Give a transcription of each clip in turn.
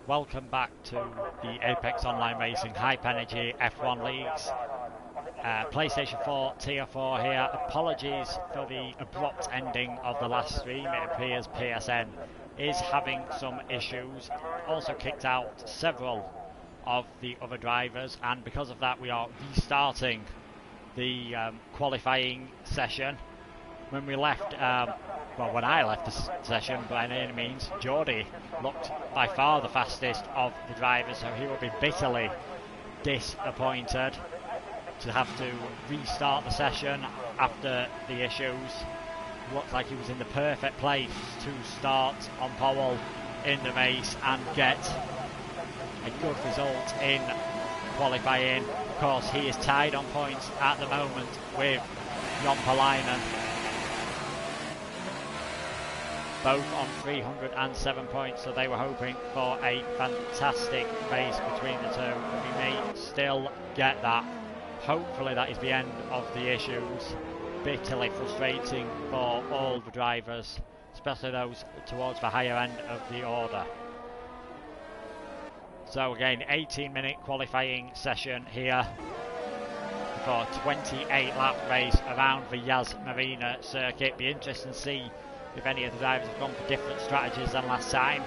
Welcome back to the Apex Online Racing Hype Energy F1 Leagues. PlayStation 4 Tier 4 here. Apologies for the abrupt ending of the last stream. It appears PSN is having some issues. Also kicked out several of the other drivers, and because of that we are restarting the qualifying session. When we left, when I left the session, by any means, Geordie looked by far the fastest of the drivers, so he will be bitterly disappointed to have to restart the session after the issues. Looked like he was in the perfect place to start on pole in the race and get a good result in qualifying. Of course, he is tied on points at the moment with Jon Palainen, both on 307 points, so they were hoping for a fantastic race between the two. We may still get that. Hopefully that is the end of the issues. Bitterly frustrating for all the drivers, especially those towards the higher end of the order. So again, 18-minute qualifying session here for a 28-lap race around the Yas Marina circuit. Be interesting to see if any of the drivers have gone for different strategies than last time.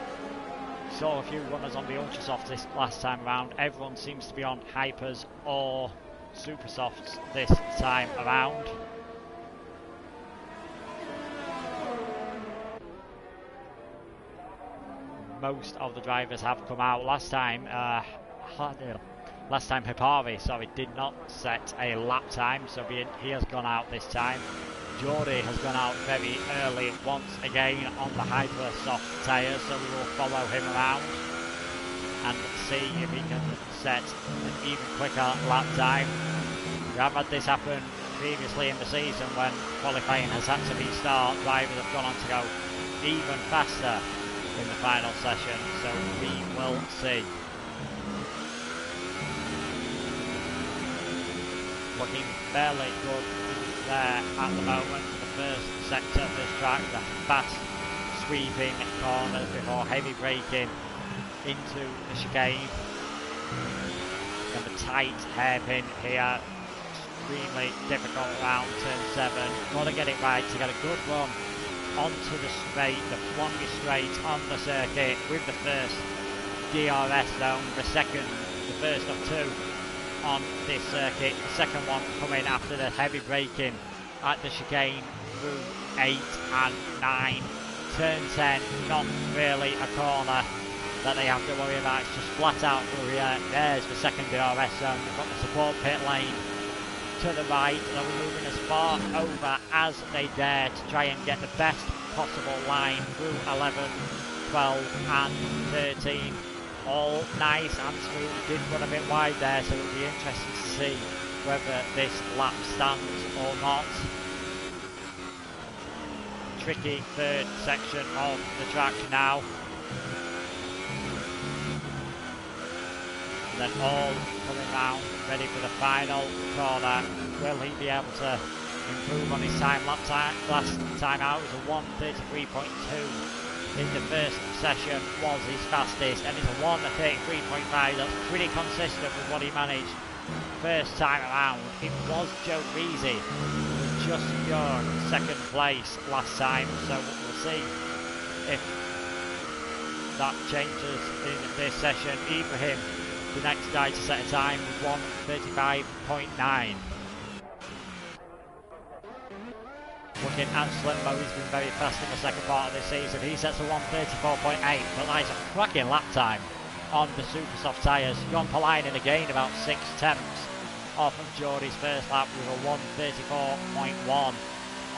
Saw a few runners on the Ultra Softs this last time around. Everyone seems to be on Hypers or Super Softs this time around. Most of the drivers have come out. Last time Hipari, did not set a lap time, so he has gone out this time. Geordie has gone out very early once again on the Hyper Soft tyres, so we will follow him around and see if he can set an even quicker lap time. We have had this happen previously in the season when qualifying has had to restart. Drivers have gone on to go even faster in the final session, so we will see. Looking fairly good there at the moment. The first sector of this track, the fast sweeping corners before heavy braking into the chicane. And the tight hairpin here, extremely difficult around turn 7. Got to get it right to get a good run onto the straight, the longest straight on the circuit with the first DRS zone, the first of two on this circuit, the second one coming after the heavy braking at the chicane through 8 and 9. Turn 10, not really a corner that they have to worry about, it's just flat out through here. There's the second DRS zone. We've got the support pit lane to the right. They're moving as far over as they dare to try and get the best possible line through 11, 12 and 13. All nice and smooth. Did run a bit wide there, so it'll be interesting to see whether this lap stands or not. Tricky third section of the track now. And then all coming round, ready for the final corner. Will he be able to improve on his time? Last time out was a 1:33.2. in the first session was his fastest, and it's a 1:33.5. That's pretty consistent with what he managed first time around. It was Joe Greasy who just secured second place last time, so we'll see if that changes in this session. Ibrahim, the next guy to set a time, with 1:35.9. Looking at Slimbo, he's been very fast in the second part of this season. He sets a 1:34.8, but that is a cracking lap time on the super soft tyres. Jon Palainen again about 6/10 off of Geordie's first lap with a 1:34.1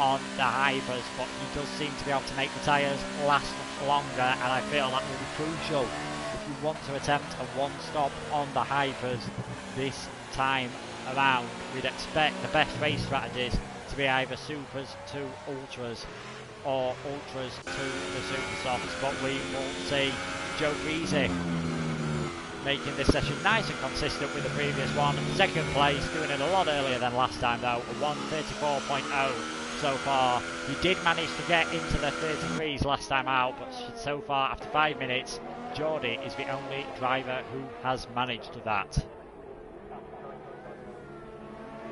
on the Hypers, but he does seem to be able to make the tyres last longer, and I feel that will be crucial if you want to attempt a one-stop on the Hypers this time around. We'd expect the best race strategies to be either supers to ultras or ultras to the super softs, but we will see. Joe Greasy making this session nice and consistent with the previous one. Second place, doing it a lot earlier than last time though, a 1:34.0. so far. He did manage to get into the 33s last time out, but so far, after 5 minutes, Geordie is the only driver who has managed that.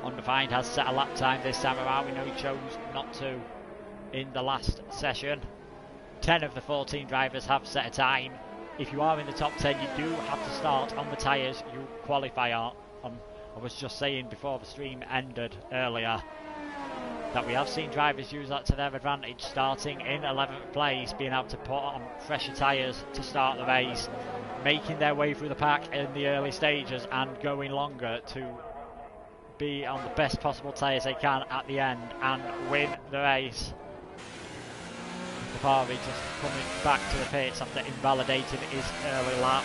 Undefined has set a lap time this time around. We know he chose not to in the last session. 10 of the 14 drivers have set a time. If you are in the top 10, you do have to start on the tyres you qualify on. I was just saying before the stream ended earlier that we have seen drivers use that to their advantage, starting in 11th place, being able to put on fresher tyres to start the race, making their way through the pack in the early stages and going longer to be on the best possible tyres they can at the end and win the race. Dhabi just coming back to the pits after invalidating his early lap.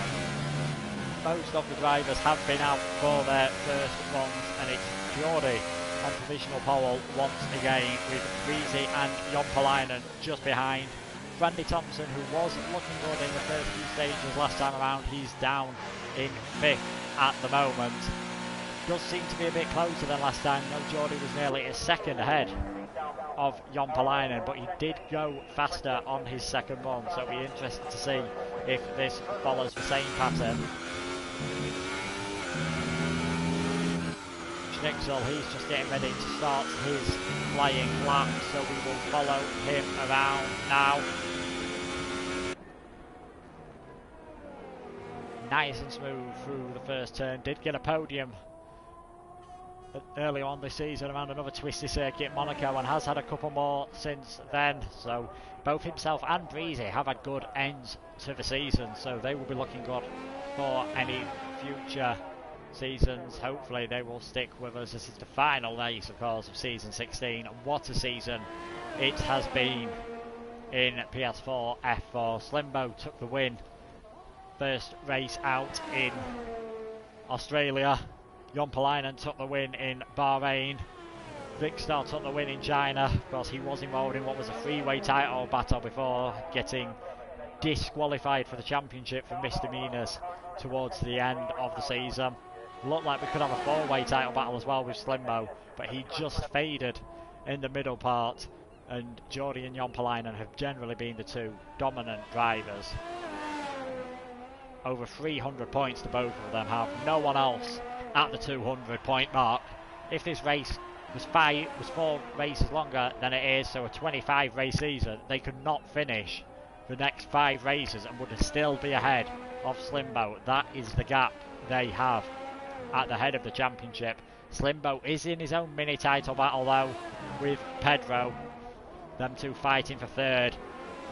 Most of the drivers have been out for their first ones, and it's Geordie on provisional pole once again, with Breezy and Jompalainen just behind. Randy Thompson, who was looking good in the first few stages last time around, he's down in 5th at the moment. Does seem to be a bit closer than last time. No, Geordie was nearly a second ahead of Jompalainen, but he did go faster on his second run, so it'll be interesting to see if this follows the same pattern. Schnitzel, he's just getting ready to start his flying lap, so we will follow him around now. Nice and smooth through the first turn. Did get a podium early on this season around another twisty circuit, Monaco, and has had a couple more since then. So both himself and Breezy have had good ends to the season, so they will be looking good for any future seasons. Hopefully they will stick with us. This is the final race, of course, of season 16. What a season it has been in PS4 F4. Slimbo took the win. First race out in Australia. Jompalainen took the win in Bahrain. Vicstar took the win in China. Of course, he was involved in what was a three-way title battle before getting disqualified for the championship for misdemeanors towards the end of the season. Looked like we could have a four-way title battle as well with Slimbo, but he just faded in the middle part, and Geordie and Jompalainen have generally been the two dominant drivers. Over 300 points to both of them have. No one else at the 200 point mark. If this race was 4 races longer than it is, so a 25 race season, they could not finish the next 5 races and would still be ahead of Slimbo. That is the gap they have at the head of the championship. Slimbo is in his own mini title battle though with Pedro, them two fighting for third.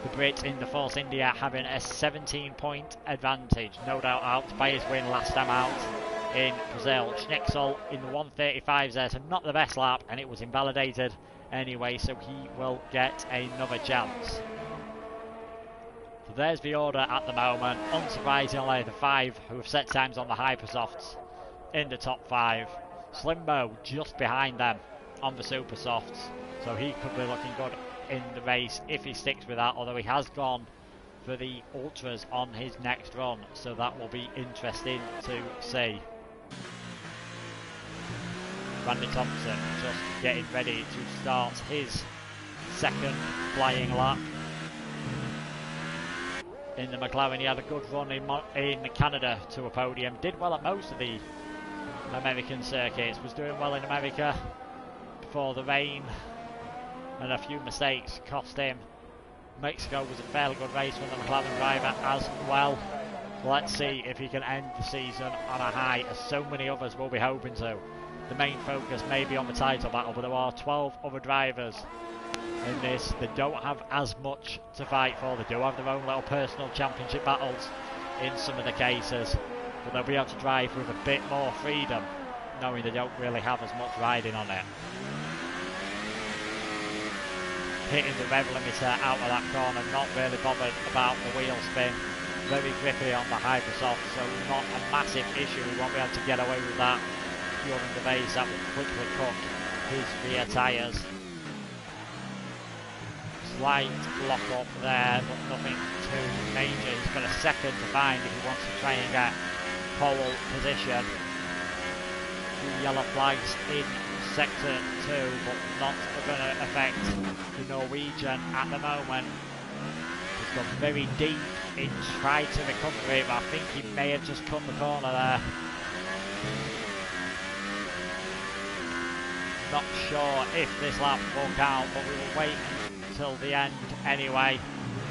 The Brit in the Force India having a 17-point advantage, no doubt helped by his win last time out in Brazil. Schnitzel in the 135s there, so not the best lap, and it was invalidated anyway, so he will get another chance. So there's the order at the moment. Unsurprisingly, the 5 who have set times on the Hypersofts in the top 5. Slimbo just behind them on the Supersofts, so he could be looking good in the race if he sticks with that, although he has gone for the Ultras on his next run, so that will be interesting to see. Randy Thompson just getting ready to start his second flying lap in the McLaren. He had a good run in Canada to a podium, did well at most of the American circuits, was doing well in America before the rain and a few mistakes cost him. Mexico was a fairly good race from the McLaren driver as well. Let's see if he can end the season on a high, as so many others will be hoping to. The main focus may be on the title battle, but there are 12 other drivers in this that don't have as much to fight for. They do have their own little personal championship battles in some of the cases, but they'll be able to drive with a bit more freedom, knowing they don't really have as much riding on it. Hitting the rev limiter out of that corner, not really bothered about the wheel spin. Very grippy on the Hypersoft, so not a massive issue. We won't be able to get away with that during the race. That will quickly cook his rear tyres. Slight lock up there, but nothing too major. He's got a second to find if he wants to try and get pole position. few yellow flags in sector 2, but not going to affect the Norwegian at the moment. He's gone very deep in trying to recover it, but I think he may have just cut the corner there. Not sure if this lap will count, but we will wait until the end anyway.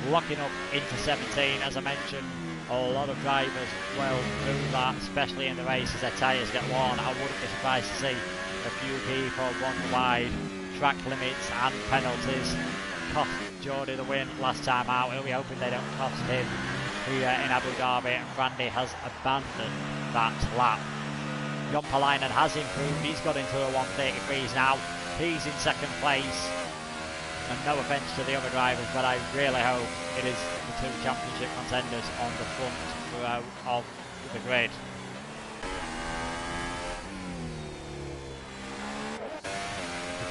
Locking up into 17, as I mentioned. A lot of drivers will do that, especially in the race as their tyres get worn. I wouldn't be surprised to see a few people run wide. Track limits and penalties cost Geordie the win last time out. We'll be hoping they don't cost him here in Abu Dhabi. And Randy has abandoned that lap. Jon Palainen has improved. He's got into the 133s now. He's in second place. And no offence to the other drivers, but I really hope it is the two championship contenders on the front row of the grid.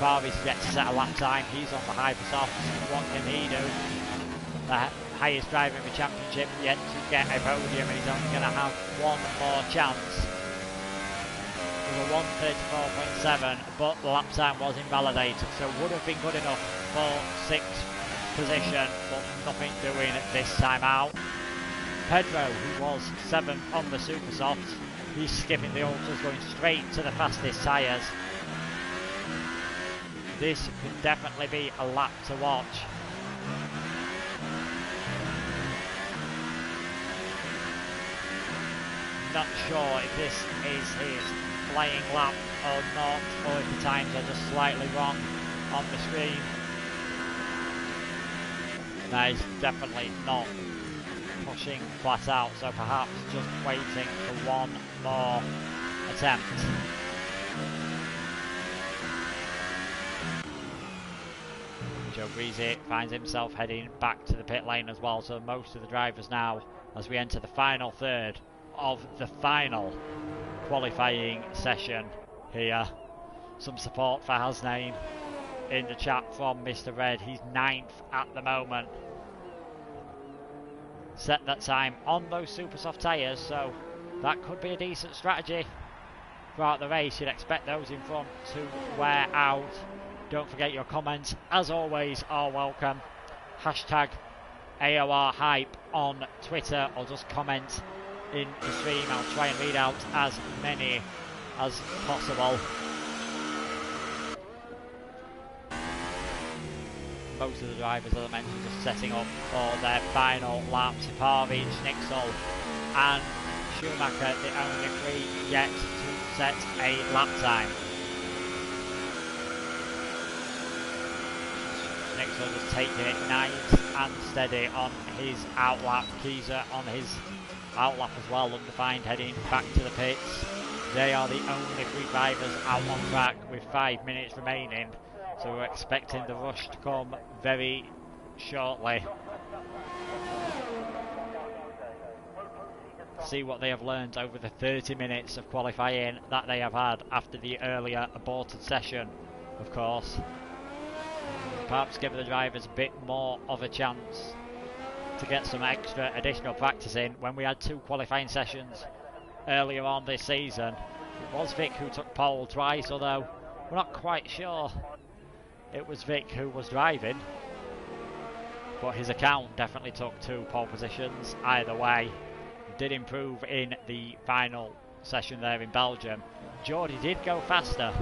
Fabi's yet to set a lap time. He's on the hypersofts. What can he do? The highest driver in the championship yet to get a podium, and he's only going to have one more chance. With a 1:34.7, but the lap time was invalidated, so would have been good enough for 6th position, but nothing doing this time out. Pedro, who was 7th on the super softs, he's skipping the ultras, going straight to the fastest tyres. This could definitely be a lap to watch. Not sure if this is his flying lap or not, or if the times are just slightly wrong on the screen. No, he's definitely not pushing flat out, so perhaps just waiting for one more attempt. Joe Breezy finds himself heading back to the pit lane as well, so most of the drivers now, as we enter the final third of the final qualifying session here. Some support for Hasnain in the chat from Mr. Red. He's 9th at the moment. Set that time on those super soft tyres, so that could be a decent strategy throughout the race. You'd expect those in front to wear out. Don't forget your comments, as always, are welcome. Hashtag AOR Hype on Twitter, or just comment in the stream. I'll try and read out as many as possible. Most of the drivers, as I mentioned, just setting up for their final laps. Pavic, Schnitzel and Schumacher, the only three yet to set a lap time. Schnitzel just taking it nice and steady on his outlap. Kieser on his outlap as well, undefined, heading back to the pits. They are the only three drivers out on track with 5 minutes remaining, so we're expecting the rush to come very shortly. See what they have learned over the 30 minutes of qualifying that they have had after the earlier aborted session, of course. Perhaps give the drivers a bit more of a chance to get some extra additional practice in. When we had 2 qualifying sessions earlier on this season, it was Vic who took pole twice, although we're not quite sure it was Vic who was driving, but his account definitely took 2 pole positions either way. Did improve in the final session there in Belgium. Geordie did go faster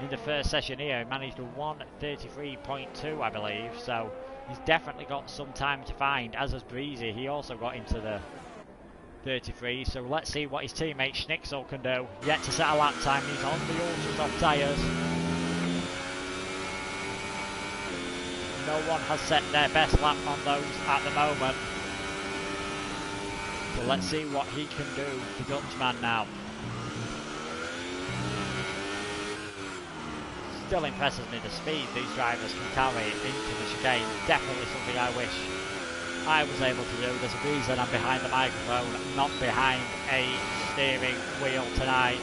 in the first session here. He managed a 1:33.2, I believe, so he's definitely got some time to find, as has Breezy. He also got into the 33, so let's see what his teammate Schnitzel can do. Yet to set a lap time, he's on the ultra soft tyres. No one has set their best lap on those at the moment. So let's see what he can do, the Dutchman now. Still impresses me the speed these drivers can carry into the chicane. Definitely something I wish I was able to do. There's a reason I'm behind the microphone, not behind a steering wheel tonight.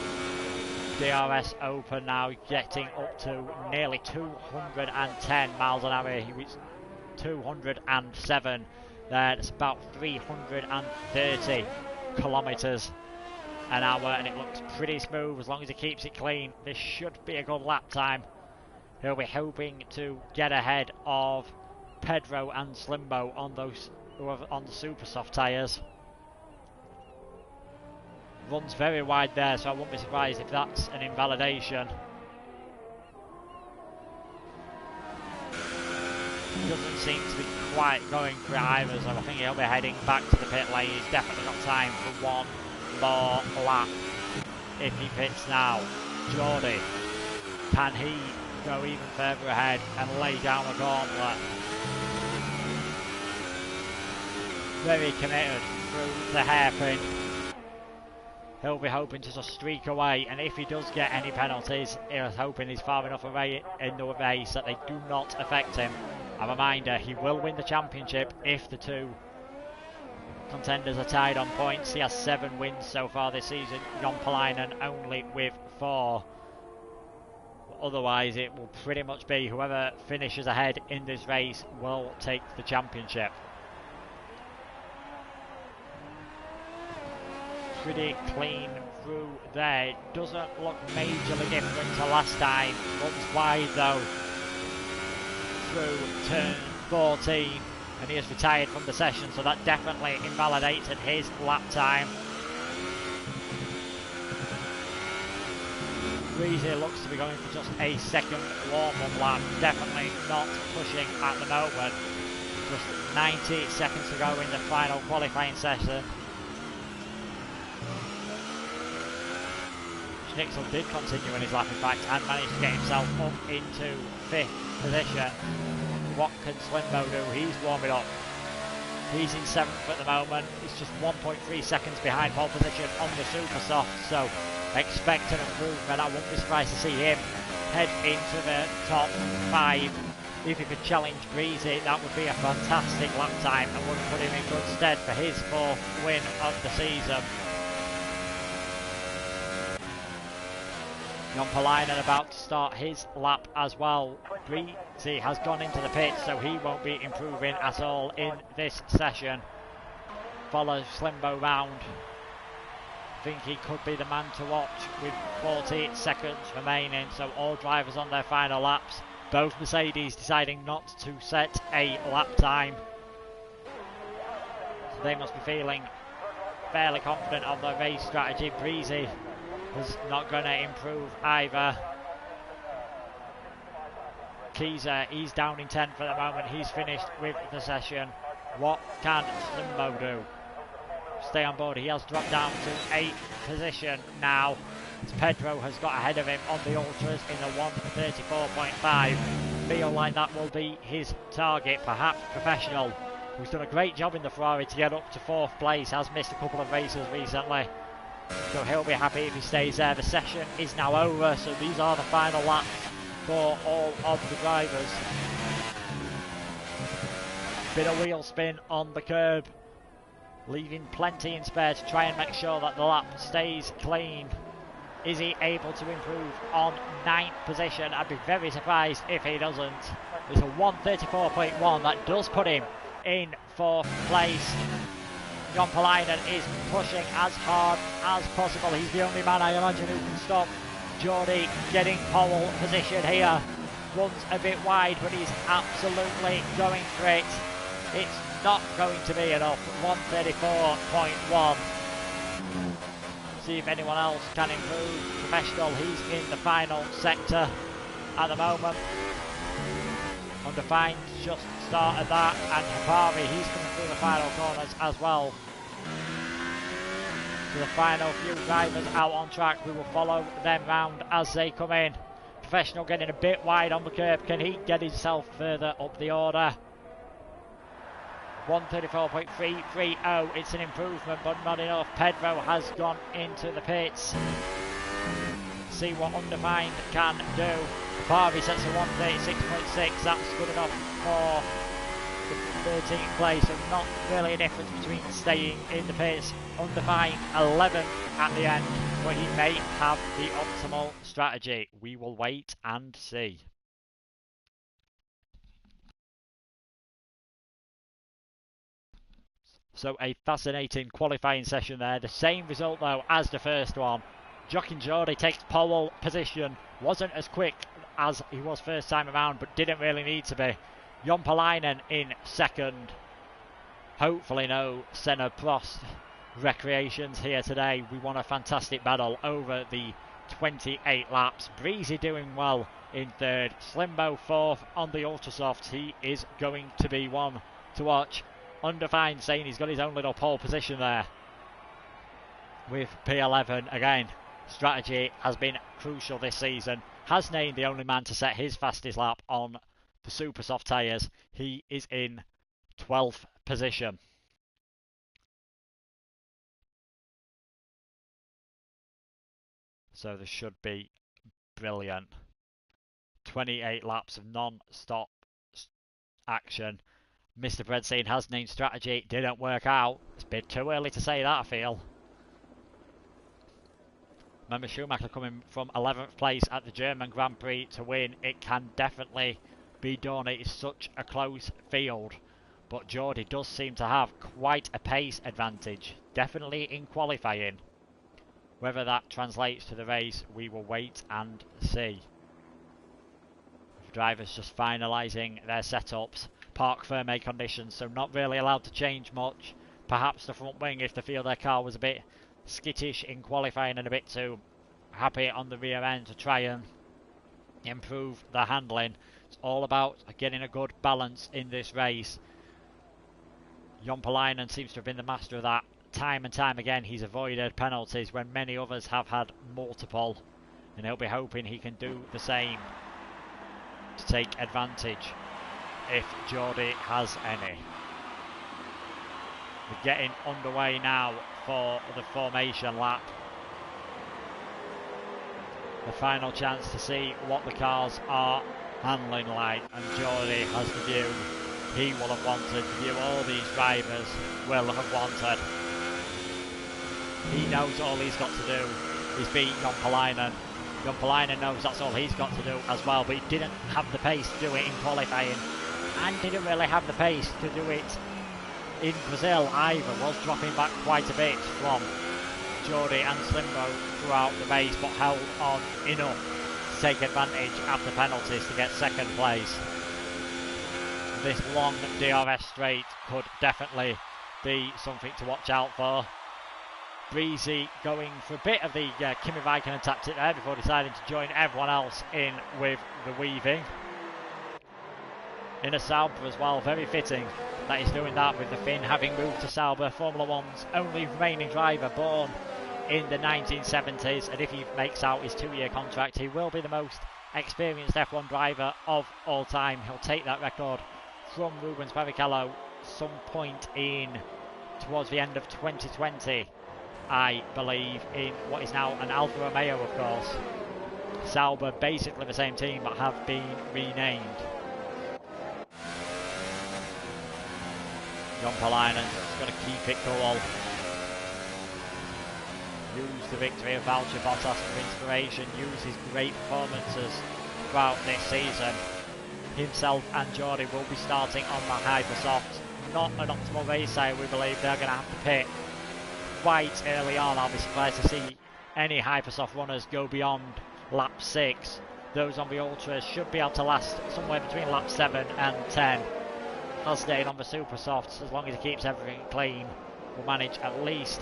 DRS Open now getting up to nearly 210 miles an hour. He reached 207 there. It's about 330 kilometres an hour, and it looks pretty smooth as long as he keeps it clean. This should be a good lap time. He'll be hoping to get ahead of Pedro and Slimbo on those on the super soft tyres. Runs very wide there, so I wouldn't be surprised if that's an invalidation. Doesn't seem to be quite going for it either, so I think he'll be heading back to the pit lane. He's definitely got time for one more lap if he pits now. Geordie, can he go even further ahead and lay down a gauntlet? Very committed through the hairpin. He'll be hoping to just streak away, and if he does get any penalties, he's hoping he's far enough away in the race that they do not affect him. A reminder, he will win the championship if the two contenders are tied on points. He has 7 wins so far this season, Jon Palainen only with 4. Otherwise, it will pretty much be whoever finishes ahead in this race will take the championship. Pretty clean through there. Doesn't look majorly different to last time. Runs wide though through turn 14, and he has retired from the session, so that definitely invalidated his lap time. Breezy looks to be going for just a second warm-up lap. Definitely not pushing at the moment. Just 90 seconds to go in the final qualifying session. Schnitzel did continue in his lap, in fact, and managed to get himself up into 5th position. What can Slimbo do? He's warming up. He's in 7th at the moment. He's just 1.3 seconds behind pole position on the super soft, so expect an improvement. I wouldn't be surprised to see him head into the top 5. If he could challenge Breezy, that would be a fantastic lap time and would put him in good stead for his 4th win of the season. Jon Palainen about to start his lap as well. Breezy has gone into the pit, so he won't be improving at all in this session. Follows Slimbo round. Think he could be the man to watch with 40 seconds remaining, so all drivers on their final laps. Both Mercedes deciding not to set a lap time. So they must be feeling fairly confident of their race strategy. Breezy is not going to improve either. Keyser, he's down in 10th at the moment. He's finished with the session. What can Slimbo do? Stay on board. He has dropped down to 8th position now. Pedro has got ahead of him on the ultras in the 1:34.5. Feel like that will be his target. Perhaps Professional, who's done a great job in the Ferrari to get up to 4th place, has missed a couple of races recently, so he'll be happy if he stays there. The session is now over, so these are the final laps for all of the drivers. Bit of wheel spin on the curb, leaving plenty in spare to try and make sure that the lap stays clean. Is he able to improve on 9th position? I'd be very surprised if he doesn't. It's a 1:34.1 that does put him in 4th place. Jon Palainen is pushing as hard as possible. He's the only man I imagine who can stop Geordie getting pole position here. Runs a bit wide, but he's absolutely going for it. It's not going to be enough. 1:34.1. See if anyone else can improve. Professional, he's in the final sector at the moment. Undefined just started that, and Hipari, he's coming through the final corners as well. So the final few drivers out on track, we will follow them round as they come in. Professional getting a bit wide on the curb. Can he get himself further up the order? 1:34.330. It's an improvement, but not enough. Pedro has gone into the pits. See what Undefined can do. Harvey sets a 1:36.6. That's good enough for the 13th place, so not really a difference between staying in the pits. Undefined 11th at the end, but he may have the optimal strategy. We will wait and see. So a fascinating qualifying session there. The same result though as the first one. Jochen Jordi takes pole position. Wasn't as quick as he was first time around, but didn't really need to be. Jompalainen in second. Hopefully no Senna Prost recreations here today. We won a fantastic battle over the 28 laps. Breezy doing well in third. Slimbo fourth on the Ultrasofts. He is going to be one to watch. Undefined saying he's got his own little pole position there with P11 again. Strategy has been crucial this season. Hasnain the only man to set his fastest lap on the super soft tyres. He is in 12th position. So this should be brilliant. 28 laps of non-stop action. Mr. Bredseen has named strategy. Didn't work out. It's a bit too early to say that, I feel. Remember Schumacher coming from 11th place at the German Grand Prix to win. It can definitely be done. It is such a close field. But Jordi does seem to have quite a pace advantage. Definitely in qualifying. Whether that translates to the race, we will wait and see. The drivers just finalising their setups. Park firm conditions, so not really allowed to change much. Perhaps the front wing if they feel their car was a bit skittish in qualifying and a bit too happy on the rear end to try and improve the handling. It's all about getting a good balance in this race. Jompalainen seems to have been the master of that. Time and time again he's avoided penalties when many others have had multiple, and he'll be hoping he can do the same to take advantage if Jordi has any. We're getting underway now for the formation lap. The final chance to see what the cars are handling like, and Jordi has the view he will have wanted, the view all these drivers will have wanted. He knows all he's got to do is beat Jompalainen. Jompalainen knows that's all he's got to do as well, but he didn't have the pace to do it in qualifying, and didn't really have the pace to do it in Brazil either. Was dropping back quite a bit from Jordi and Slimbo throughout the race, but held on enough to take advantage after penalties to get second place. This long DRS straight could definitely be something to watch out for. Breezy going for a bit of the Kimi Raikkonen tactic there before deciding to join everyone else in with the weaving. In a Sauber as well, very fitting that he's doing that with the Finn having moved to Sauber, Formula One's only remaining driver, born in the 1970s, and if he makes out his 2-year contract, he will be the most experienced F1 driver of all time. He'll take that record from Rubens Barrichello some point in towards the end of 2020, I believe, in what is now an Alfa Romeo, of course. Sauber basically the same team but have been renamed. Jompalainen's got to keep it cool. Use the victory of Valtteri Bottas for inspiration. Use his great performances throughout this season. Himself and Jordi will be starting on the Hypersoft. Not an optimal race side, we believe. They're going to have to pit quite early on. I'll be surprised to see any Hypersoft runners go beyond lap 6. Those on the Ultras should be able to last somewhere between lap 7 and 10. Hasnain on the Super Softs, as long as he keeps everything clean, will manage at least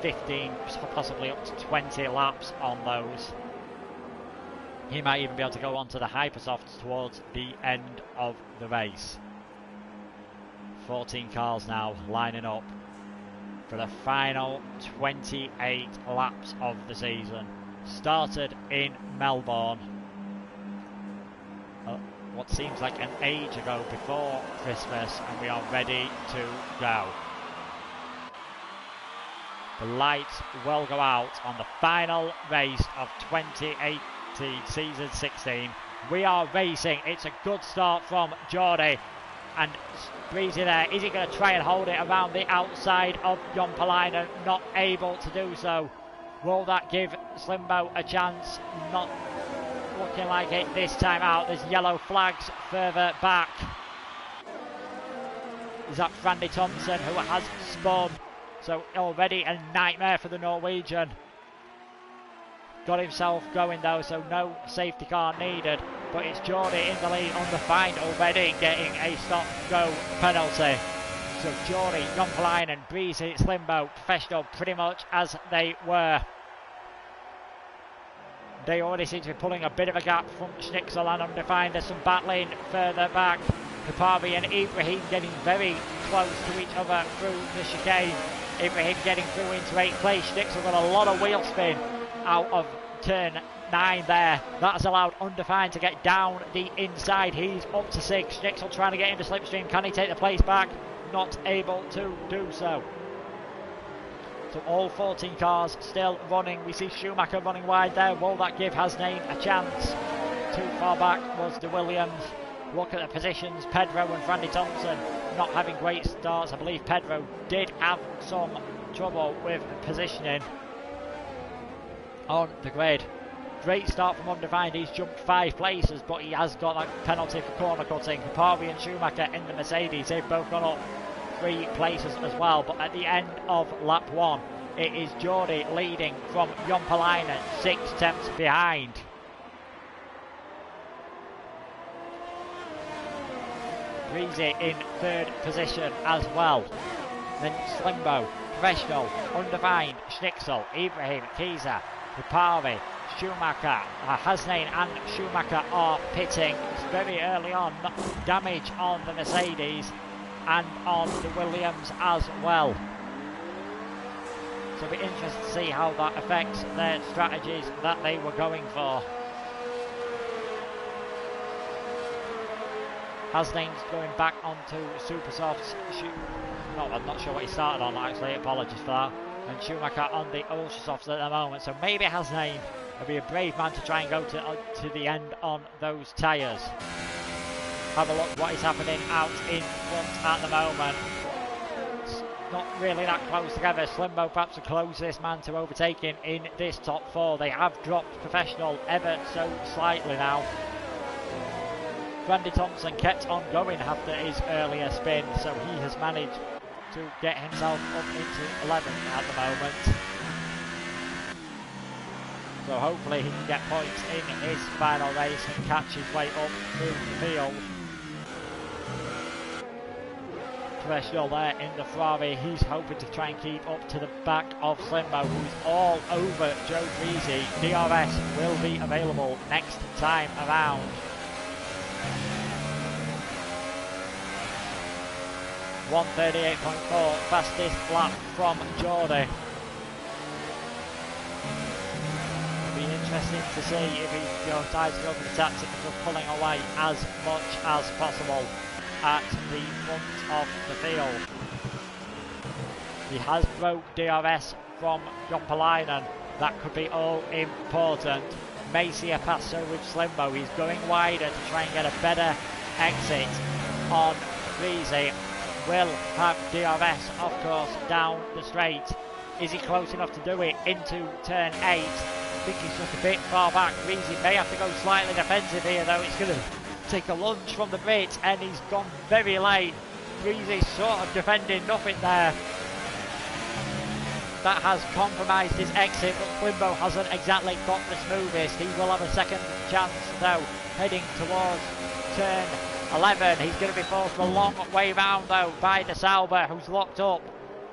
15, possibly up to 20 laps on those. He might even be able to go on to the Hypersofts towards the end of the race. 14 cars now lining up for the final 28 laps of the season. Started in Melbourne what seems like an age ago before Christmas, and we are ready to go. The lights will go out on the final race of 2018 season 16. We are racing. It's a good start from Jordi, and Breezy there. Is he going to try and hold it around the outside of Jompalainen? Not able to do so. Will that give Slimbo a chance? Not looking like it this time out. There's yellow flags further back. is that Randy Thompson, who has spun. So already a nightmare for the Norwegian. Got himself going though, so no safety car needed. But it's Geordie in the lead, undefined already, getting a stop-go penalty. So Geordie, Jonpalainen, Breezy, Slimbo, Professional, pretty much as they were. They already seem to be pulling a bit of a gap from Schnitzel and undefined. There's some battling further back. Hipavi and Ibrahim getting very close to each other through the chicane. Ibrahim getting through into 8th place. Schnitzel got a lot of wheel spin out of turn 9 there. That has allowed undefined to get down the inside. He's up to 6. Schnitzel trying to get into slipstream. Can he take the place back? Not able to do so. So all 14 cars still running. We see Schumacher running wide there. Will that give Hasnain a chance? Too far back was De Williams. Look at the positions. Pedro and Randy Thompson not having great starts. I believe Pedro did have some trouble with positioning on the grid. Great start from undefined. He's jumped 5 places, but he has got that penalty for corner cutting. Hipavi and Schumacher in the Mercedes, they've both gone up 3 places as well. But at the end of lap 1, it is Geordie leading from Jonpalainen, 6 tenths behind. Breezy in 3rd position as well. Then Slimbo, Professional, undefined, Schnitzel, Ibrahim, Kiza, Hipavi, Schumacher, Hasnain and Schumacher are pitting. It's very early on. Damage on the Mercedes and on the Williams as well. So it'll be interesting to see how that affects their strategies that they were going for. Hasnain's going back onto Supersofts. I'm not sure what he started on actually, apologies for that. And Schumacher on the Ultrasofts at the moment, so maybe Hasnain will be a brave man to try and go to the end on those tyres. Have a look what is happening out in front at the moment. It's not really that close together. Slimbo perhaps the closest man to overtaking in this top 4. They have dropped Professional ever so slightly now. Randy Thompson kept on going after his earlier spin, so he has managed to get himself up into 11th at the moment. So hopefully he can get points in his final race and catch his way up through the field. Professional there in the Ferrari, he's hoping to try and keep up to the back of Slimbo, who's all over Joe Breezy. DRS will be available next time around. .138.4, fastest lap from Geordie. It'll be interesting to see if he decides to go for the tactic of pulling away as much as possible at the front of the field. He has broke DRS from Jonpalainen. That could be all important. May see a passer with Slimbo. He's going wider to try and get a better exit on Breezy. Will have DRS, of course, down the straight. Is he close enough to do it into turn 8? I think he's just a bit far back. Breezy may have to go slightly defensive here, though. It's going to take a lunge from the bit, and he's gone very late. Breezy sort of defending nothing there. That has compromised his exit, but Slimbo hasn't exactly got the smoothest. He will have a second chance, though, heading towards turn 11. He's going to be forced a long way round though by De Sauber, who's locked up.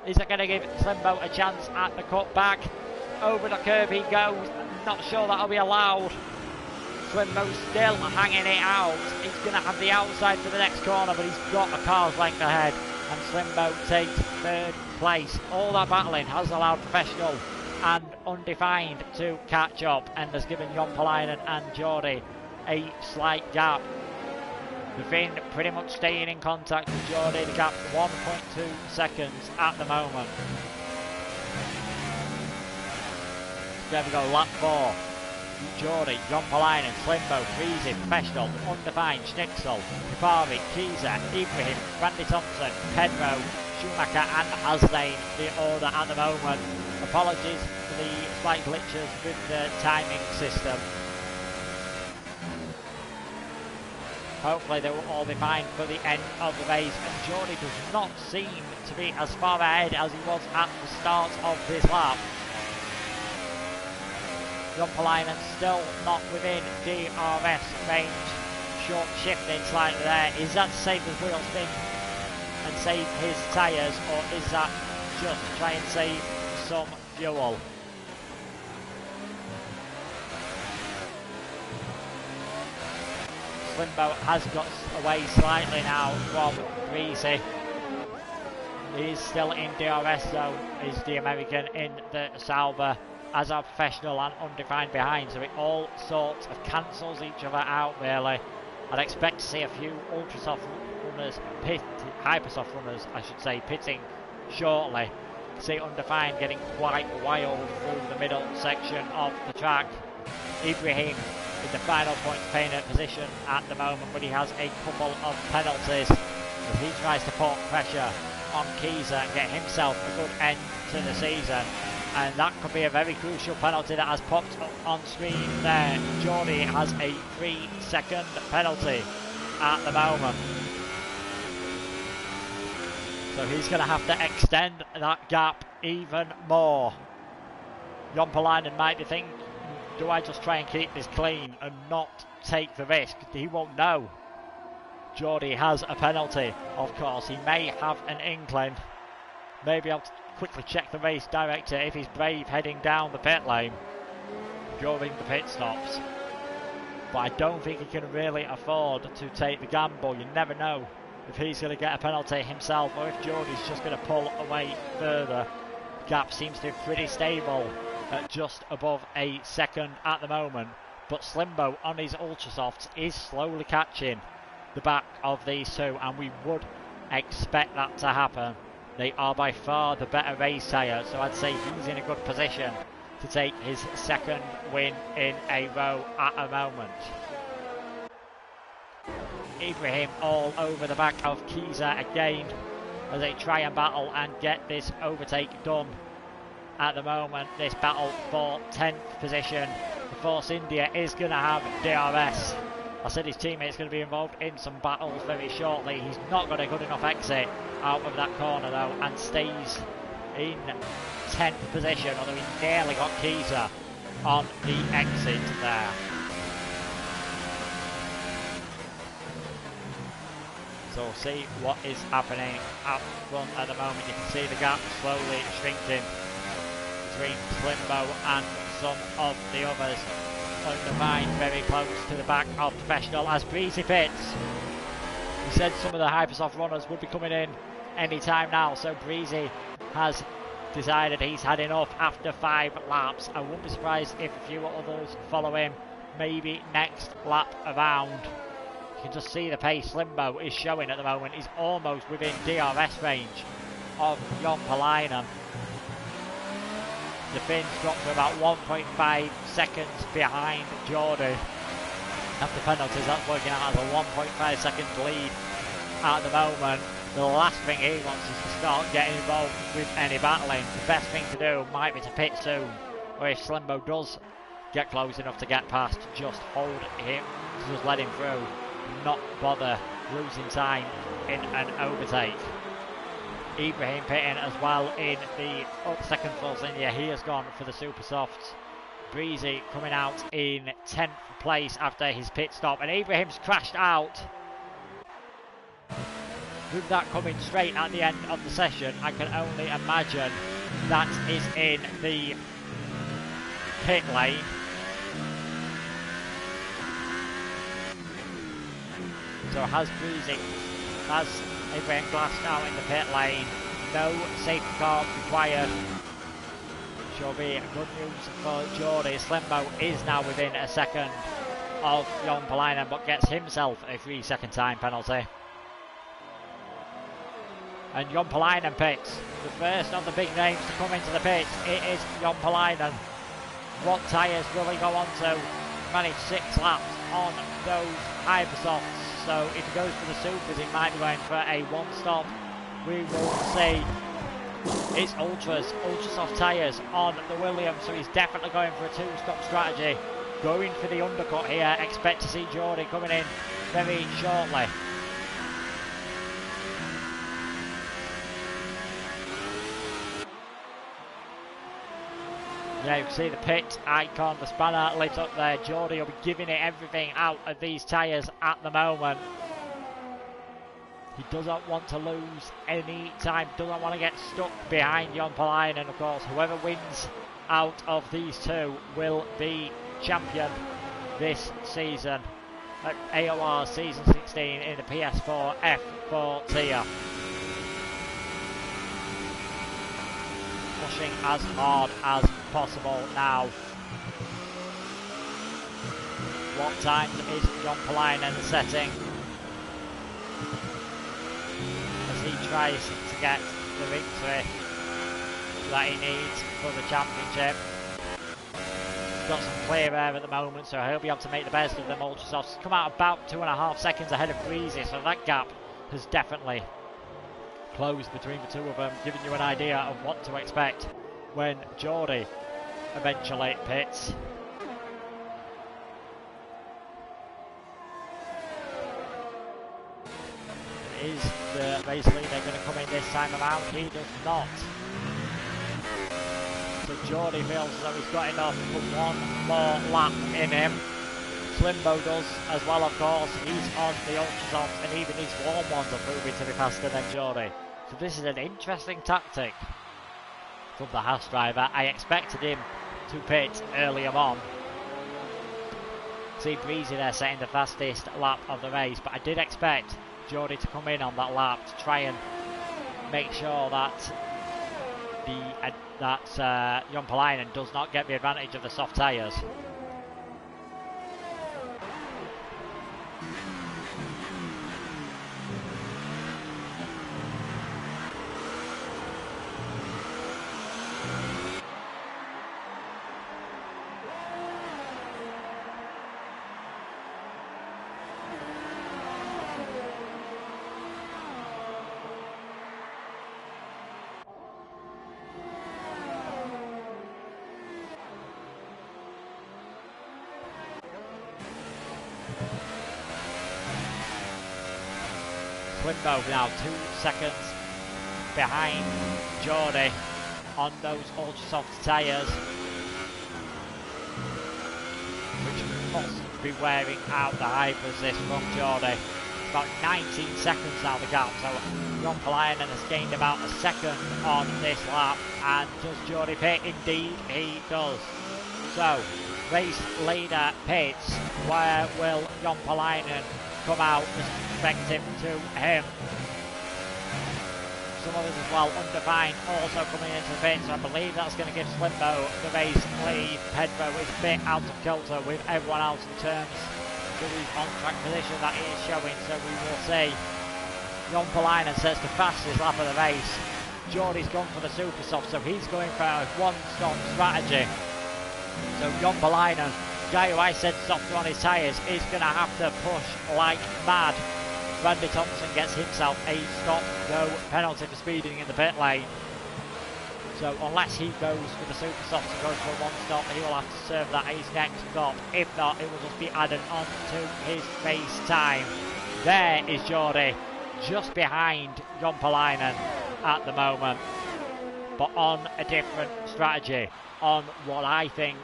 Is it going to give Slimbo a chance at the cutback? Over the curve he goes. Not sure that'll be allowed. Slimbo still hanging it out. He's going to have the outside for the next corner, but he's got a car's length ahead. And Slimbo takes 3rd place. All that battling has allowed Professional and Undefined to catch up, and has given Jonpalainen and Geordie a slight gap. The Finn pretty much staying in contact with Geordie. The gap 1.2 seconds at the moment. There we go, lap 4. Geordie, Jonpalainen, Slimbo, Breezy, Professional, Undefined, Schnitzel, Hipavi, Kiza, Ibrahim, Randy Thompson, Pedro, Schumacher and Hasnain, the order at the moment. Apologies for the slight glitches with the timing system. hopefully they will all be fine for the end of the race. And Geordie does not seem to be as far ahead as he was at the start of this lap. Jumpalainen still not within DRS range. Short shifting slightly there. Is that to save his wheel spin and save his tyres, or is that just to try and save some fuel? Slimbo has got away slightly now from Breezy. He is still in DRS though, is the American in the Sauber, as are professional and undefined behind, so it all sorts of cancels each other out really. I'd expect to see a few ultra-soft runners, hyper-soft runners I should say, pitting shortly. See undefined getting quite wild through the middle section of the track. Ibrahim in the final point painter position at the moment, but he has a couple of penalties as he tries to put pressure on Kiesa and get himself a good end to the season. And that could be a very crucial penalty that has popped up on screen there. Geordie has a 3-second penalty at the moment. So he's going to have to extend that gap even more. Jumpalainen might be thinking, do I just try and keep this clean and not take the risk? He won't know. Geordie has a penalty, of course. He may have an inkling. Maybe I'll quickly check the race director if he's brave heading down the pit lane during the pit stops. But I don't think he can really afford to take the gamble. You never know if he's going to get a penalty himself or if Geordie's just going to pull away further. Gap seems to be pretty stable at just above a second at the moment. But Slimbo on his Ultrasofts is slowly catching the back of these two, and we would expect that to happen. They are by far the better race tyre, so I'd say he's in a good position to take his second win in a row at the moment. Ibrahim all over the back of Kiesa again as they try and battle and get this overtake done. At the moment, this battle for 10th position. The Force India is going to have DRS. I said his teammate's going to be involved in some battles very shortly. He's not got a good enough exit out of that corner though, and stays in 10th position, although he nearly got Kiesa on the exit there. So we'll see what is happening up front at the moment. You can see the gap slowly shrinking between Slimbo and some of the others. Undermined very close to the back of Professional as Breezy pits. We said some of the Hypersoft runners would be coming in any time now, so Breezy has decided he's had enough after 5 laps. I wouldn't be surprised if a few others follow him, maybe next lap around. You can just see the pace Slimbo is showing at the moment. He's almost within DRS range of Jumpalainen. The Finns dropped to about 1.5 seconds behind Geordie. After penalties, that's working out as a 1.5 seconds lead at the moment. The last thing he wants is to start getting involved with any battling. The best thing to do might be to pit soon, or if Slimbo does get close enough to get past, just hold him, just let him through, not bother losing time in an overtake. Ibrahim pitting as well in the second Force India. He has gone for the Super Softs. Breezy coming out in 10th place after his pit stop, and Ibrahim's crashed out. With that coming straight at the end of the session, I can only imagine that is in the pit lane. So has Ibrahim Glass now in the pit lane. No safety car required. Which will be good news for Geordie. Slimbo is now within a second of Jumpalainen, but gets himself a 3-second time penalty. And Jumpalainen pits. The first of the big names to come into the pits. It is Jumpalainen. What tyres will he go on to? Managed 6 laps on those Hypersofts. So if he goes for the Supers, he might be going for a 1-stop. We will see. It's Ultrasoft tyres on the Williams, so he's definitely going for a 2-stop strategy. Going for the undercut here. Expect to see Geordie coming in very shortly. Yeah, you can see the pit icon, the spanner lit up there. Geordie will be giving it everything out of these tyres at the moment. He doesn't want to lose any time, doesn't want to get stuck behind Jon Palainen, and of course whoever wins out of these two will be champion this season at AOR Season 16 in the PS4 F4 tier. Pushing as hard as possible now. What time is Jon Palainen setting as he tries to get the victory that he needs for the championship? He's got some clear air at the moment, so he'll be able to make the best of them Ultrasofts. Come out about 2.5 seconds ahead of Breezy, so that gap has definitely closed between the two of them, giving you an idea of what to expect when Geordie eventually pits. Is the race leader going to come in this time around? He does not. So Geordie feels as though he's got enough for one more lap in him. Slimbo does as well, of course. He's on the Ultrasofts, and even his warm ones are proving to be faster than Geordie. So this is an interesting tactic from the Haas driver. I expected him to pit earlier on. See Breezy there setting the fastest lap of the race, but I did expect Geordie to come in on that lap to try and make sure that Jon Palainen does not get the advantage of the soft tyres. Slimbo now 2 seconds behind Geordie on those Ultrasoft tyres, which must be wearing out the hypers this from Geordie. About 19 seconds now the gap, so Jon Palainen has gained about a second on this lap. And does Geordie pit? Indeed he does. So race leader pits. Where will Jon Palainen come out? Perspective to him. Some others as well, Undefined also coming into the pit, so I believe that's going to give Slimbo the race lead. Pedro is a bit out of kilter with everyone else in terms of his on-track position that he is showing, so we will see. Jon Palainen sets the fastest lap of the race. Geordie's gone for the super soft, so he's going for a one-stop strategy. So Jon Palainen, guy who I said softer on his tyres, is going to have to push like mad. Randy Thompson gets himself a stop, no penalty for speeding in the pit lane. So unless he goes for the super softs and goes for a one stop, he will have to serve that his next stop. If not, it will just be added on to his race time. There is Geordie, just behind Jon Palainen at the moment, but on a different strategy, on what I think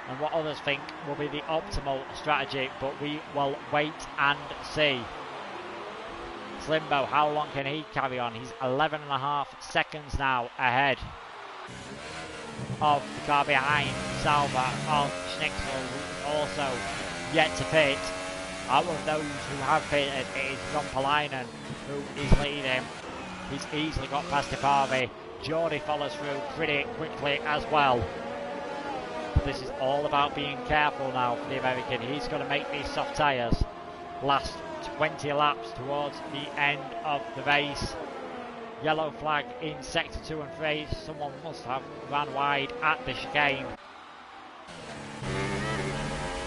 and what others think will be the optimal strategy, but we will wait and see. Slimbo, how long can he carry on? He's 11.5 seconds now ahead of the car behind Salva on Schnicksel, who's also yet to pit. Out of those who have pitted, it is Jon Palainen who is leading. He's easily got past Depavi. Geordie follows through pretty quickly as well. But this is all about being careful now for the American. He's got to make these soft tyres last 20 laps towards the end of the race. Yellow flag in sector 2 and 3. Someone must have ran wide at the chicane.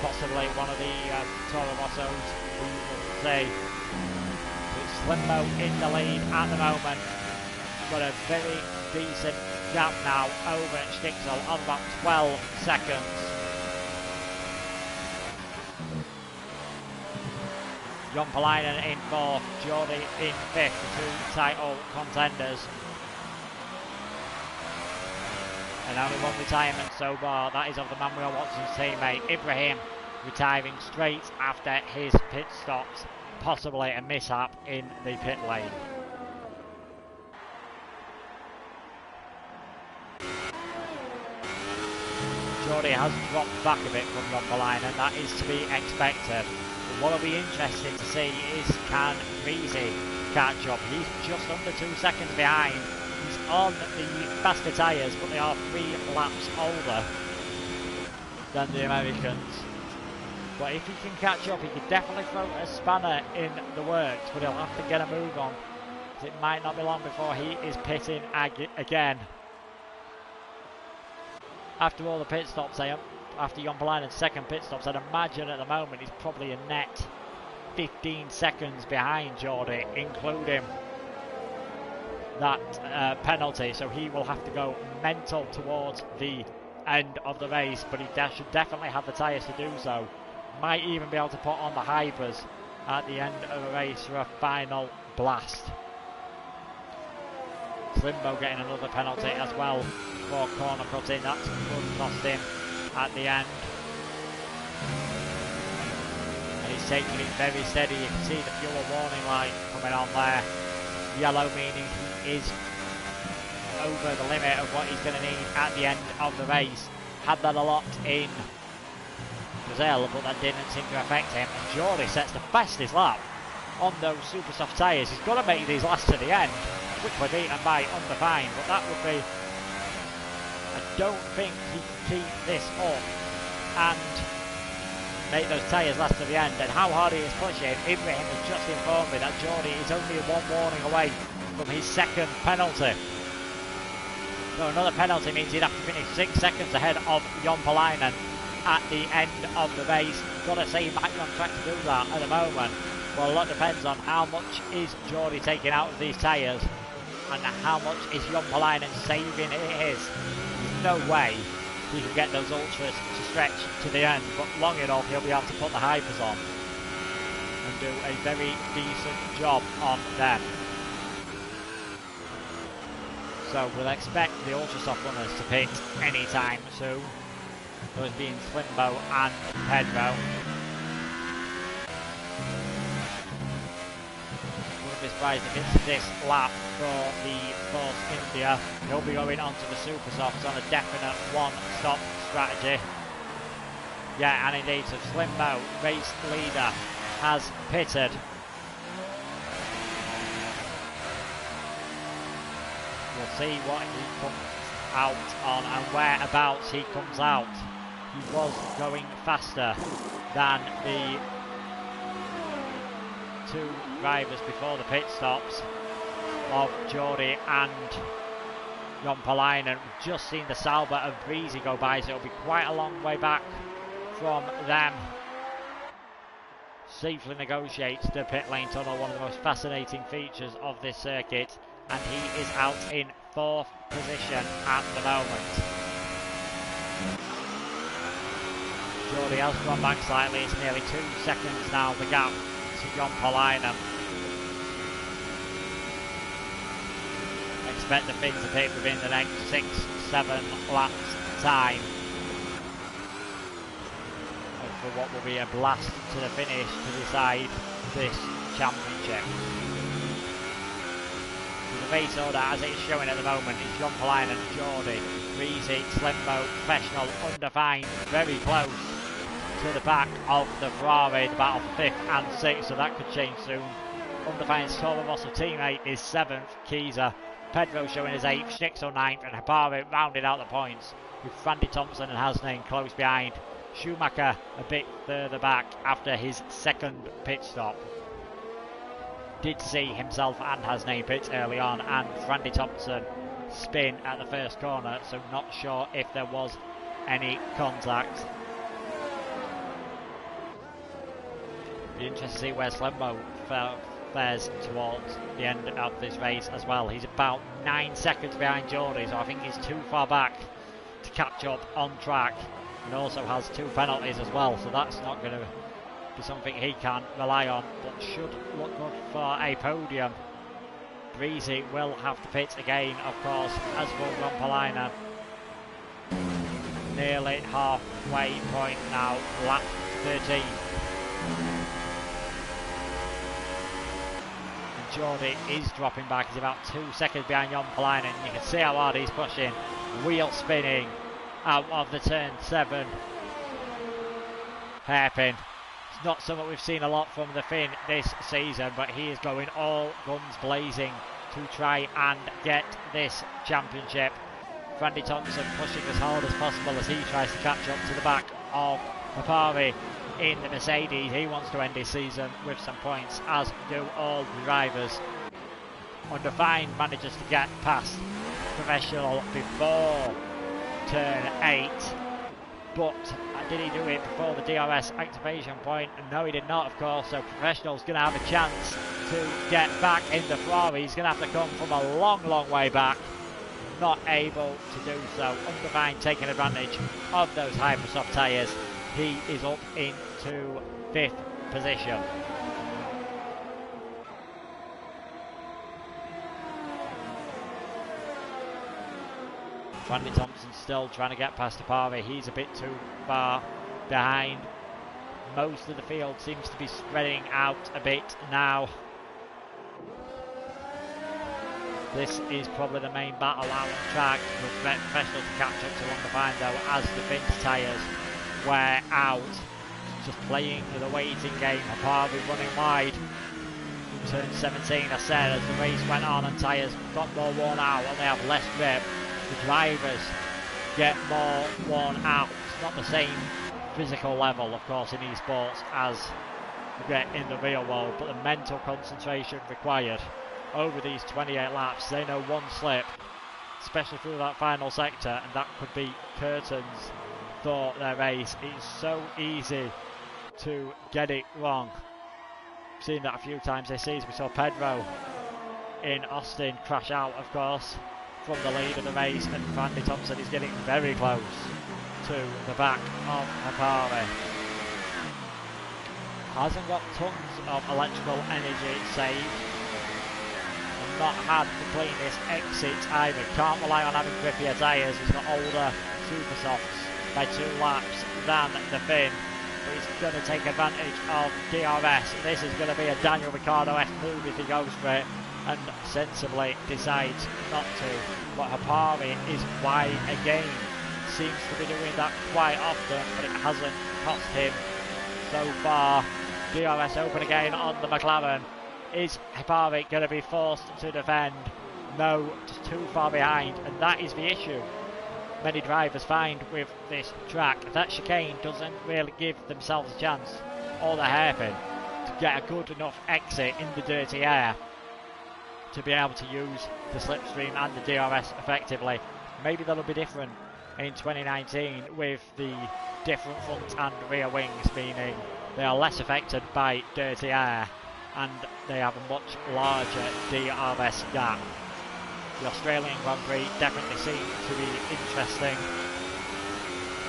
Possibly one of the Toro Rossos, we will see. It's Slimbo in the lead at the moment. Got a very decent gap now over Sticksel of about 12 seconds. Jon Palainen in 4th, Geordie in 5th, the 2 title contenders. And only one retirement so far, that is of the Manuel Watson's teammate, Ibrahim, retiring straight after his pit stops, possibly a mishap in the pit lane. Geordie has dropped back a bit from Jon Palainen, that is to be expected. But what will be interesting to see is can Breezy catch up. He's just under 2 seconds behind. He's on the faster tyres, but they are 3 laps older than the Americans. But if he can catch up, he could definitely throw a spanner in the works, but he'll have to get a move on. It might not be long before he is pitting again. After all the pit stops, after Jon Palainen's second pit stops, I'd imagine at the moment he's probably a net 15 seconds behind Geordie, including that penalty. So he will have to go mental towards the end of the race, but he should definitely have the tyres to do so. Might even be able to put on the hybrids at the end of the race for a final blast. Slimbo getting another penalty as well for corner cutting. That could cost him at the end. And he's taking it very steady. You can see the fuel warning light coming on there. Yellow meaning he is over the limit of what he's going to need at the end of the race. Had that a lot in Brazil, but that didn't seem to affect him. And Geordie sets the fastest lap on those super soft tyres. He's got to make these last to the end. Quickly beaten by Undefined, but that would be... I don't think he can keep this up and make those tyres last to the end. And how hard he is pushing, Ibrahim has just informed me that Geordie is only 1 warning away from his second penalty. So another penalty means he'd have to finish 6 seconds ahead of Jon Palainen at the end of the race. Got to say he might be on track to do that at the moment. Well, a lot depends on how much is Geordie taking out of these tyres and how much is Jon Palainen saving his. There's no way he can get those ultras to stretch to the end, but long enough he'll be able to put the hypers on and do a very decent job on them. So we'll expect the ultra soft runners to pit anytime soon, those being Slimbo and Pedro. Be surprised if it's this lap for the Force India. He'll be going on to the super softs on a definite 1-stop strategy. Yeah, and indeed, so Slimbo, race leader, has pitted. We'll see what he comes out on and whereabouts he comes out. He was going faster than the 2 drivers before the pit stops of Geordie and Jon Palainen. We've just seen the Sauber and Breezy go by, so it'll be quite a long way back from them. Safely negotiates the pit lane tunnel, one of the most fascinating features of this circuit, and he is out in 4th position at the moment. Geordie has gone back slightly, it's nearly 2 seconds now, the gap to Jon Palainen. Expect the Finn to pit within the next 6-7 laps time for what will be a blast to the finish to decide this championship. The race order as it is showing at the moment is Jon Palainen, Geordie, Breezy, Slimbo, Professional, Undefined, very close to the back of the Ferrari, the battle for 5th and 6th, so that could change soon. Undefined's Toro Rosso teammate is 7th, Kiesa. Pedro showing his 8th, Schnitzel 9th, and Habari rounded out the points with Randy Thompson and Hasnain close behind. Schumacher a bit further back after his second pit stop. Did see himself and Hasnain pit early on, and Randy Thompson spin at the first corner, so not sure if there was any contact. Be interesting to see where Slimbo fares towards the end of this race as well. He's about 9 seconds behind Geordie, so I think he's too far back to catch up on track, and also has 2 penalties as well, so that's not going to be something he can rely on, but should look good for a podium. Breezy will have to pit again, of course, as will Rompalainen. Nearly halfway point now, lap 13. And Geordie is dropping back. He's about 2 seconds behind Rompalainen. You can see how hard he's pushing. Wheel spinning out of the turn 7 hairpin. It's not something we've seen a lot from the Finn this season, but he is going all guns blazing to try and get this championship. Randy Thompson pushing as hard as possible as he tries to catch up to the back of Papari in the Mercedes. He wants to end his season with some points, as do all the drivers. Undefined manages to get past Professional before turn 8, but did he do it before the DRS activation point? No, he did not, of course. So Professional's going to have a chance to get back in the Ferrari. He's going to have to come from a long way back. Not able to do so. Undefined taking advantage of those Hypersoft tyres. He is up into 5th position. Randy Thompson still trying to get past Tapari. He's a bit too far behind. Most of the field seems to be spreading out a bit now. This is probably the main battle out on the track, with Professional to catch up to Undefined though, as the Finn's tyres wear out. Just playing the waiting game. Tapari running wide. Turn 17, I said, as the race went on and tyres got more worn out and they have less grip. The drivers get more worn out. It's not the same physical level, of course, in esports as you get in the real world, but the mental concentration required over these 28 laps. They know one slip, especially through that final sector, and that could be curtains for their race. It's so easy to get it wrong. I've seen that a few times this season. We saw Pedro in Austin crash out, of course, from the lead of the race, and Randy Thompson is getting very close to the back of Hikari. Hasn't got tons of electrical energy saved, and not had the cleanest exit either. Can't rely on having grippier tyres. He's got older super softs by 2 laps than the Finn. But he's going to take advantage of DRS. This is going to be a Daniel Ricciardo-esque move if he goes for it, and sensibly decides not to. But Hapari is wide again. Seems to be doing that quite often, but it hasn't cost him so far. DRS open again on the McLaren. Is Hapari going to be forced to defend? No, just too far behind, and that is the issue many drivers find with this track. That chicane doesn't really give themselves a chance, or the hairpin, to get a good enough exit in the dirty air to be able to use the slipstream and the DRS effectively. Maybe that'll be different in 2019 with the different front and rear wings, meaning they are less affected by dirty air and they have a much larger DRS gap. The Australian Grand Prix definitely seemed to be interesting,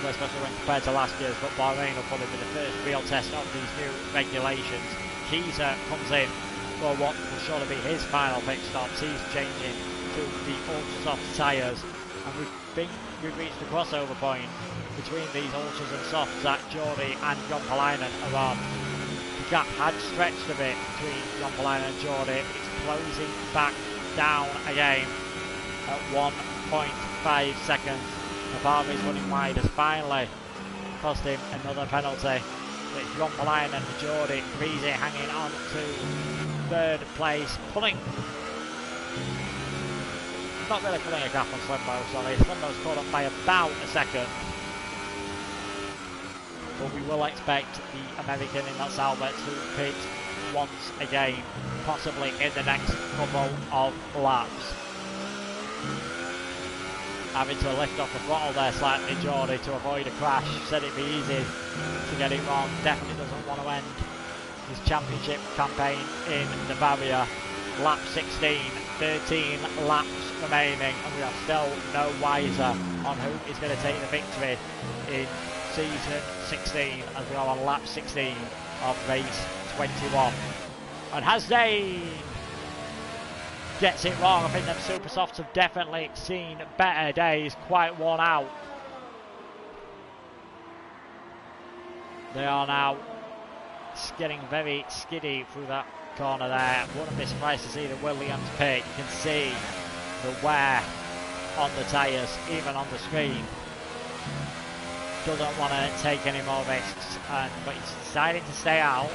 especially when compared to last year's, but Bahrain will probably be the first real test of these new regulations. Kieser comes in for what will surely be his final pit stops. He's changing to the ultra soft tyres, and we've reached the crossover point between these ultras and softs that Geordie and Rompalainen are on. The gap had stretched a bit between Rompalainen and Geordie, but it's closing back down again at 1.5 seconds. Napari's running wide has finally cost him another penalty. It's Rompalainen and Geordie. Breezy hanging on to 3rd place, not really pulling a gap on Slimbo, sorry. Slimbo's caught up by about a second. But we will expect the American in that Sauber to pit once again, possibly in the next couple of laps. Having to lift off the throttle there slightly, Geordie, to avoid a crash. Said it'd be easy to get it wrong. Definitely doesn't want to end his championship campaign in the barrier. Lap 16, 13 laps remaining, and we are still no wiser on who is going to take the victory in season 16, as we are on lap 16 of race 21. And Hasnain gets it wrong. I think them super softs have definitely seen better days, quite worn out. They are now getting very skiddy through that corner there. Wouldn't be surprised to see the Williams pit. You can see the wear on the tyres, even on the screen. Doesn't want to take any more risks, but he's deciding to stay out.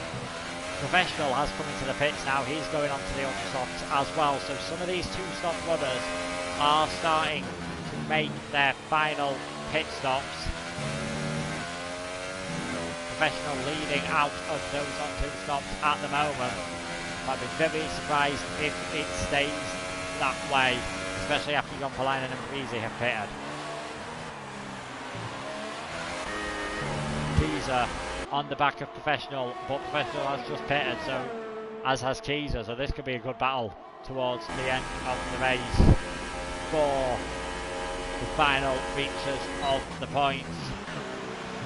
Professional has come into the pits now. He's going on to the Ultrasofts as well. So some of these two-stop runners are starting to make their final pit stops. Professional leading out of those on two stops at the moment. I'd be very surprised if it stays that way, especially after Jon Palainen and Breezy have pitted. Keezer on the back of Professional, but Professional has just pitted, so as has Keezer, so this could be a good battle towards the end of the race for the final reaches of the points.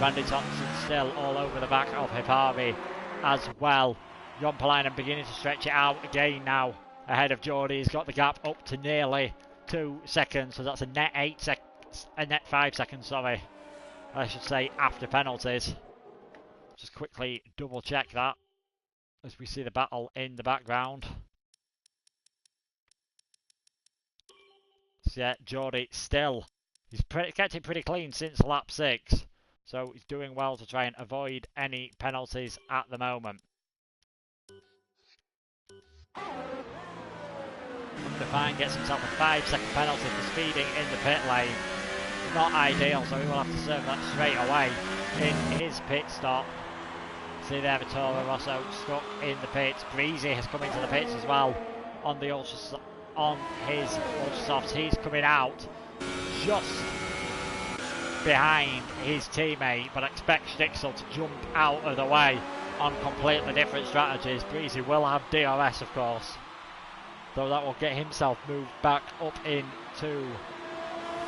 Randy Thompson still all over the back of Hipari as well. Jon Palainen beginning to stretch it out again now ahead of Geordie. He's got the gap up to nearly 2 seconds, so that's a net 5 seconds, sorry, I should say, after penalties. Just quickly double check that as we see the battle in the background. So yeah, Geordie still, he's kept it pretty clean since lap 6. So he's doing well to try and avoid any penalties at the moment. Define gets himself a 5-second penalty for speeding in the pit lane. Not ideal, so he will have to serve that straight away in his pit stop. See there, Vittorio Rosso stuck in the pits. Breezy has come into the pits as well on his Ultrasofts. He's coming out just behind his teammate, but expect Stixel to jump out of the way on completely different strategies. Breezy will have DRS, of course, though that will get himself moved back up into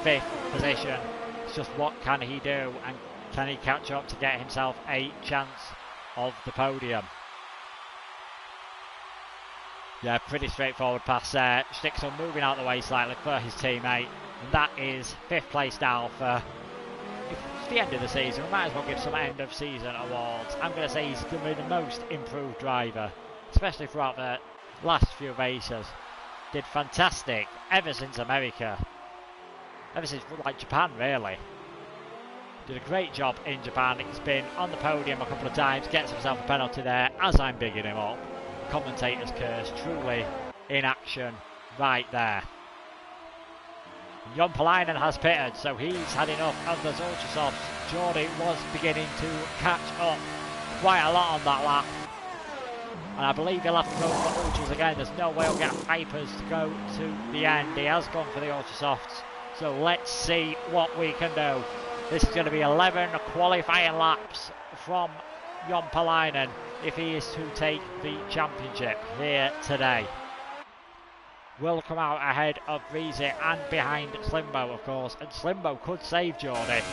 5th position. It's just what can he do, and can he catch up to get himself a chance of the podium? Yeah, pretty straightforward pass there. Stixel moving out the way slightly for his teammate, and that is 5th place now for, if it's the end of the season, we might as well give some end of season awards. I'm going to say he's going to be the most improved driver, especially throughout the last few races. Did fantastic ever since America, ever since like Japan really. Did a great job in Japan. He's been on the podium a couple of times, gets himself a penalty there as I'm bigging him up. Commentator's curse, truly in action right there. Jon Palainen has pitted, so he's had enough of those Ultrasofts. Geordie was beginning to catch up quite a lot on that lap, and I believe he'll have to go for Ultras again. There's no way he'll get Hypers to go to the end. He has gone for the Ultrasofts, so let's see what we can do. This is going to be 11 qualifying laps from Jon Palainen if he is to take the championship here today. Will come out ahead of Breezy and behind Slimbo, of course, and Slimbo could save Geordie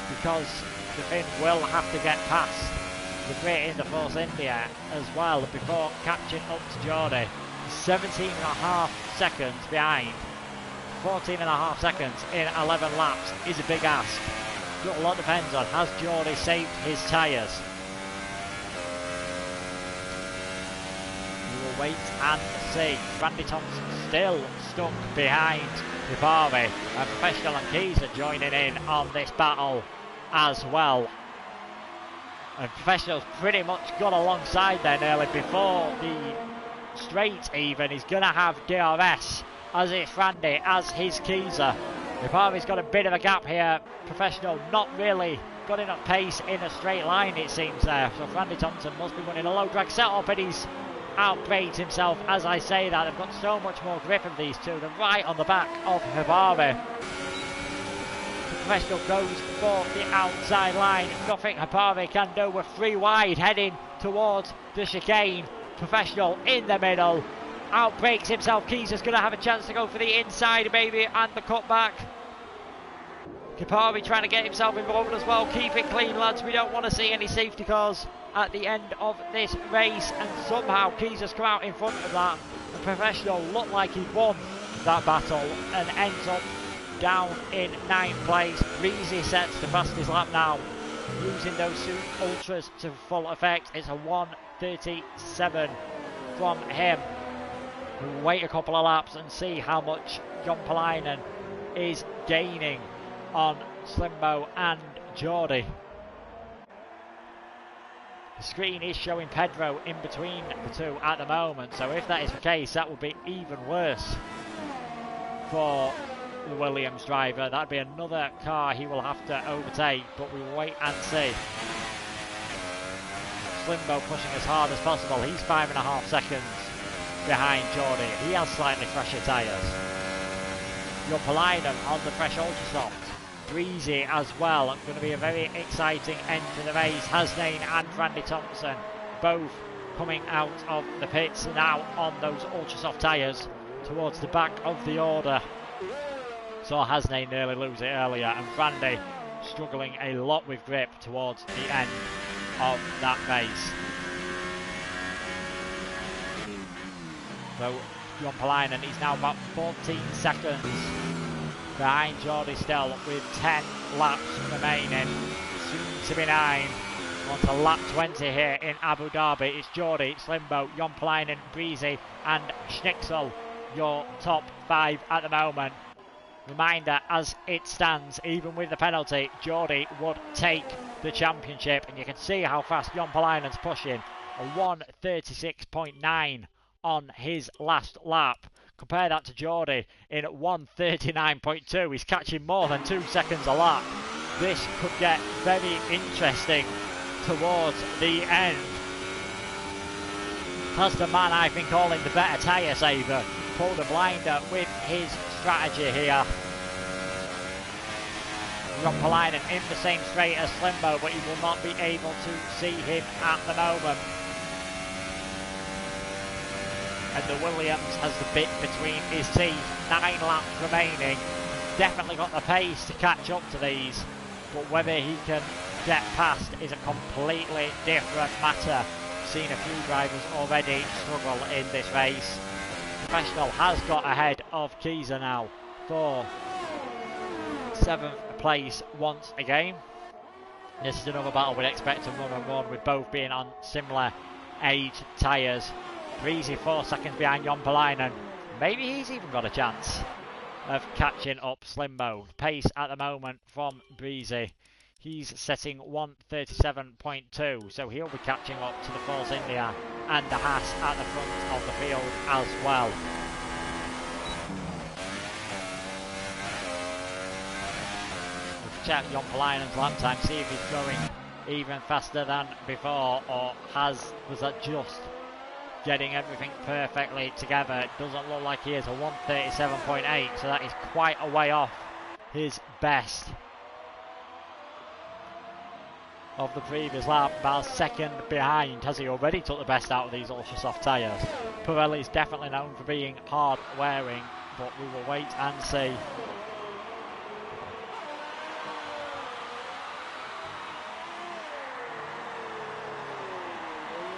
because the Finn will have to get past the Brit in the Force India as well before catching up to Geordie. 17.5 seconds behind. 14.5 seconds in 11 laps is a big ask. But a lot depends on, has Geordie saved his tyres? We will wait and see. Randy Thompson still stuck behind Hipari, and Professional and Keezer joining in on this battle as well. And Professional's pretty much got alongside there nearly before the straight even. He's going to have DRS, as it's Randy, as his Keezer. Hipari's got a bit of a gap here. Professional not really got enough pace in a straight line, it seems there. So Randy Thompson must be running a low drag setup, and he's outbraked himself as I say that. They've got so much more grip of these two. They're right on the back of Hipari. Professional goes for the outside line. Nothing Hipari can do. We're 3 wide heading towards the chicane. Professional in the middle. Outbrakes himself. Keezer's going to have a chance to go for the inside maybe and the cutback. Hipari trying to get himself involved as well. Keep it clean, lads. We don't want to see any safety cars at the end of this race, and somehow Keys has come out in front of that. The Professional looked like he'd won that battle and ends up down in 9th place. Breezy sets the fastest lap now, using those ultras to full effect. It's a 1:37 from him. We'll wait a couple of laps and see how much John Palainen is gaining on Slimbo and Geordie. The screen is showing Pedro in between the two at the moment, so if that is the case, that would be even worse for the Williams driver. That'd be another car he will have to overtake, but we will wait and see. Slimbo pushing as hard as possible. He's 5.5 seconds behind Geordie. He has slightly fresher tyres. Your Palainen on the fresh Ultrasoft. Breezy as well. It's going to be a very exciting end to the race. Hasnain and Randy Thompson both coming out of the pits now on those Ultrasoft tyres towards the back of the order. Saw Hasnain nearly lose it earlier, and Randy struggling a lot with grip towards the end of that race. So John Palainen is now about 14 seconds behind Geordie still, with 10 laps remaining, soon to be 9. On to lap 20 here in Abu Dhabi. It's Geordie, Slimbo, Jon Palainen, Breezy and Schnitzel, your top 5 at the moment. Reminder, as it stands, even with the penalty, Geordie would take the championship, and you can see how fast Jon Palainen's pushing. A 1:36.9 on his last lap. Compare that to Geordie in 1:39.2. He's catching more than 2 seconds a lap. This could get very interesting towards the end. Has the man I've been calling the better tyre saver pulled a blinder with his strategy here? Jon Palainen in the same straight as Slimbo, but he will not be able to see him at the moment. And the Williams has the bit between his teeth. 9 laps remaining. Definitely got the pace to catch up to these, but whether he can get past is a completely different matter. Seen a few drivers already struggle in this race. Professional has got ahead of Kieser now for 7th place once again. This is another battle we'd expect to run and run, with both being on similar age tyres. Breezy 4 seconds behind Jon Palainen. Maybe he's even got a chance of catching up Slimbo. Pace at the moment from Breezy. He's setting 1:37.2, so he'll be catching up to the Force India and the Haas at the front of the field as well. We'll check Jon Palainen's lap time, see if he's going even faster than before, or was that just getting everything perfectly together? It doesn't look like he is. A 1:37.8, so that is quite a way off his best of the previous lap. About a second behind. Has he already took the best out of these ultra soft tyres? Pirelli is definitely known for being hard wearing, but we will wait and see.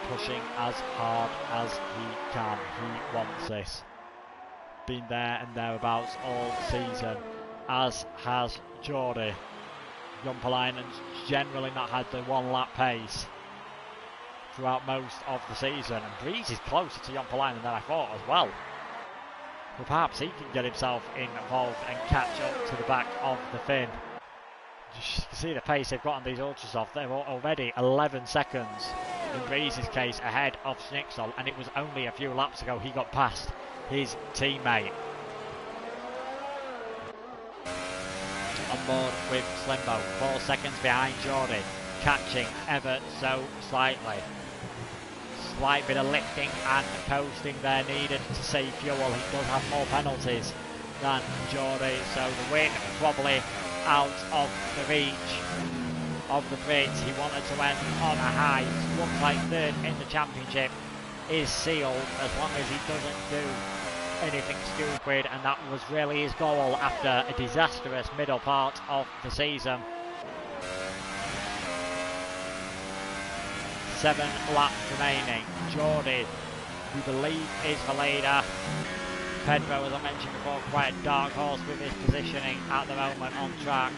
Pushing as hard as he can. He wants this. Been there and thereabouts all season, as has Geordie. Jon Palainen's generally not had the 1 lap pace throughout most of the season, and Breeze is closer to Jon Palainen than I thought as well. But perhaps he can get himself involved and catch up to the back of the fin. Just see the pace they've got on these Ultrasoft. They're already 11 seconds in Breeze's case ahead of Schnitzel, and it was only a few laps ago he got past his teammate. On board with Slimbo, 4 seconds behind Geordie, catching ever so slightly. Slight bit of lifting and coasting there needed to save fuel. He does have more penalties than Geordie, so the win probably out of the reach of the Brits. He wanted to end on a high. Looks like 3rd in the championship is sealed as long as he doesn't do anything stupid, and that was really his goal after a disastrous middle part of the season. 7 laps remaining. Geordie, we believe, is the leader. Pedro, as I mentioned before, quite a dark horse with his positioning at the moment on track.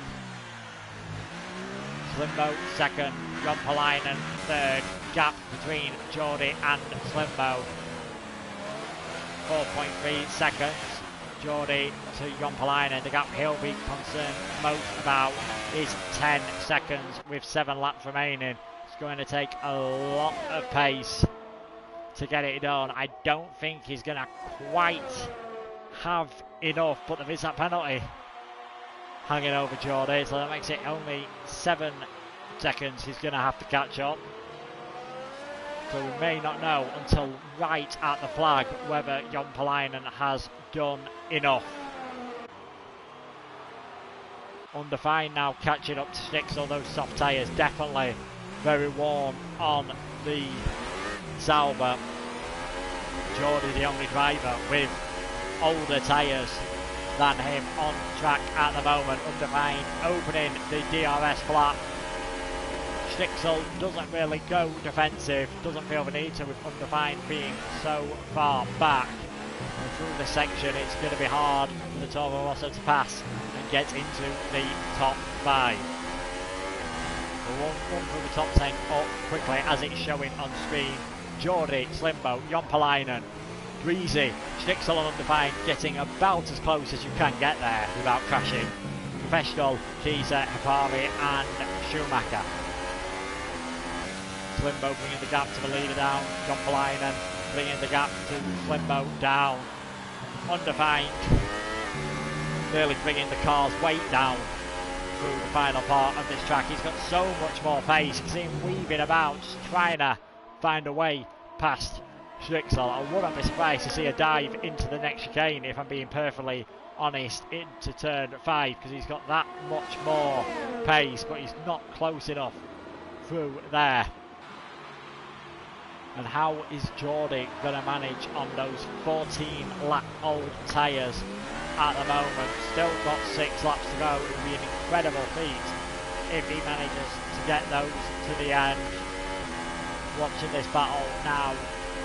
Slimbo second, John Palainen third. Gap between Geordie and Slimbo, 4.3 seconds. Geordie to John Palainen. The gap he'll be concerned most about is 10 seconds with 7 laps remaining. It's going to take a lot of pace to get it done. I don't think he's going to quite have enough, but there is that penalty hanging over Geordie, so that makes it only 7 seconds he's going to have to catch up. So we may not know until right at the flag whether Jon Palainen has done enough. Undefined now catching up to Schnitzel. Those soft tyres definitely very worn on the Sauber. Geordie the only driver with older tyres than him on track at the moment. Undefined opening the DRS flap. Schnitzel doesn't really go defensive, doesn't feel the need to with Undefined being so far back. And through this section it's going to be hard for the Toro Rosso to pass and get into the top 5. We'll run through the top 10 up quickly as it's showing on screen. Geordie, Slimbo, Jon Palainen, Breezy, Schnitzel and Undefined getting about as close as you can get there without crashing. Professional, Kiesa, Hapari and Schumacher. Slimbo bringing the gap to the leader down. Jon Palainen bringing the gap to Slimbo down. Undefined nearly bringing the car's weight down through the final part of this track. He's got so much more pace. You can see him weaving about, just trying to find a way past Schnitzel. I wouldn't be surprised to see a dive into the next chicane, if I'm being perfectly honest, into turn 5, because he's got that much more pace, but he's not close enough through there. And how is Geordie going to manage on those 14-lap-old tyres at the moment? Still got 6 laps to go. It would be an incredible feat if he manages to get those to the end. Watching this battle now,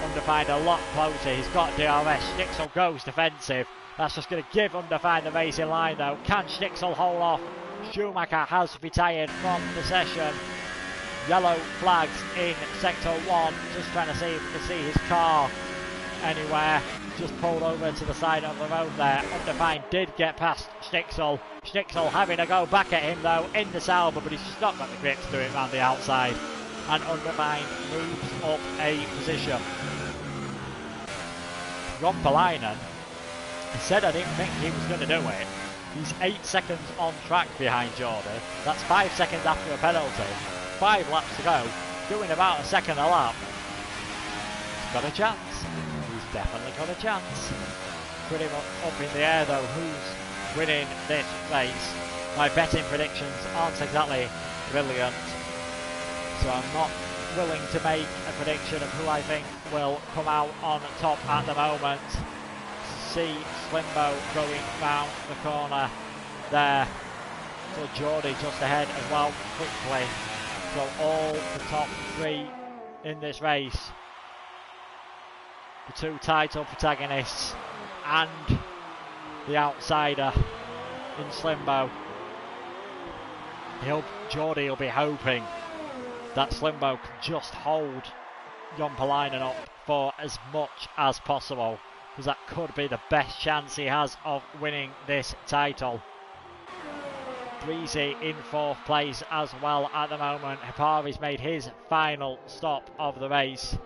Undefined a lot closer. He's got DRS. Schnitzel goes defensive. That's just going to give Undefined the racing line though. Can Schnitzel hold off? Schumacher has retired from the session. Yellow flags in sector 1, just trying to see if we can see his car anywhere. Just pulled over to the side of the road there. Undefined did get past Schnitzel. Schnitzel having a go back at him though in the Sauber, but he's just not got the grip to do it around the outside. And Undefined moves up a position. Jon Palainen said I didn't think he was going to do it. He's 8 seconds on track behind Geordie. That's 5 seconds after a penalty. 5 laps to go, doing about a second a lap. He's got a chance. He's definitely got a chance. Pretty much up in the air though, who's winning this race. My betting predictions aren't exactly brilliant, so I'm not willing to make a prediction of who I think will come out on top at the moment. See Slimbo going round the corner there. So Geordie just ahead as well, quickly. So all the top 3 in this race, the 2 title protagonists and the outsider in Slimbo. Geordie will be hoping that Slimbo can just hold Jon Palainen up for as much as possible, because that could be the best chance he has of winning this title. Breezy in 4th place as well at the moment. Hipari's made his final stop of the race.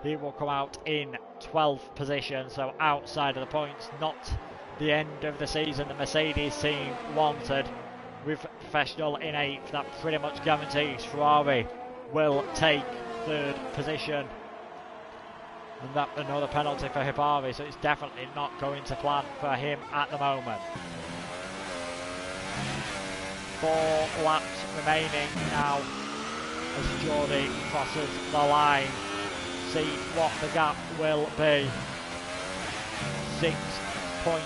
He will come out in 12th position, so outside of the points. Not the end of the season the Mercedes team wanted. With Professional in 8th, that pretty much guarantees Ferrari will take 3rd position. And that another penalty for Hipari, so it's definitely not going to plan for him at the moment. 4 laps remaining now as Geordie crosses the line. See what the gap will be. 6.2,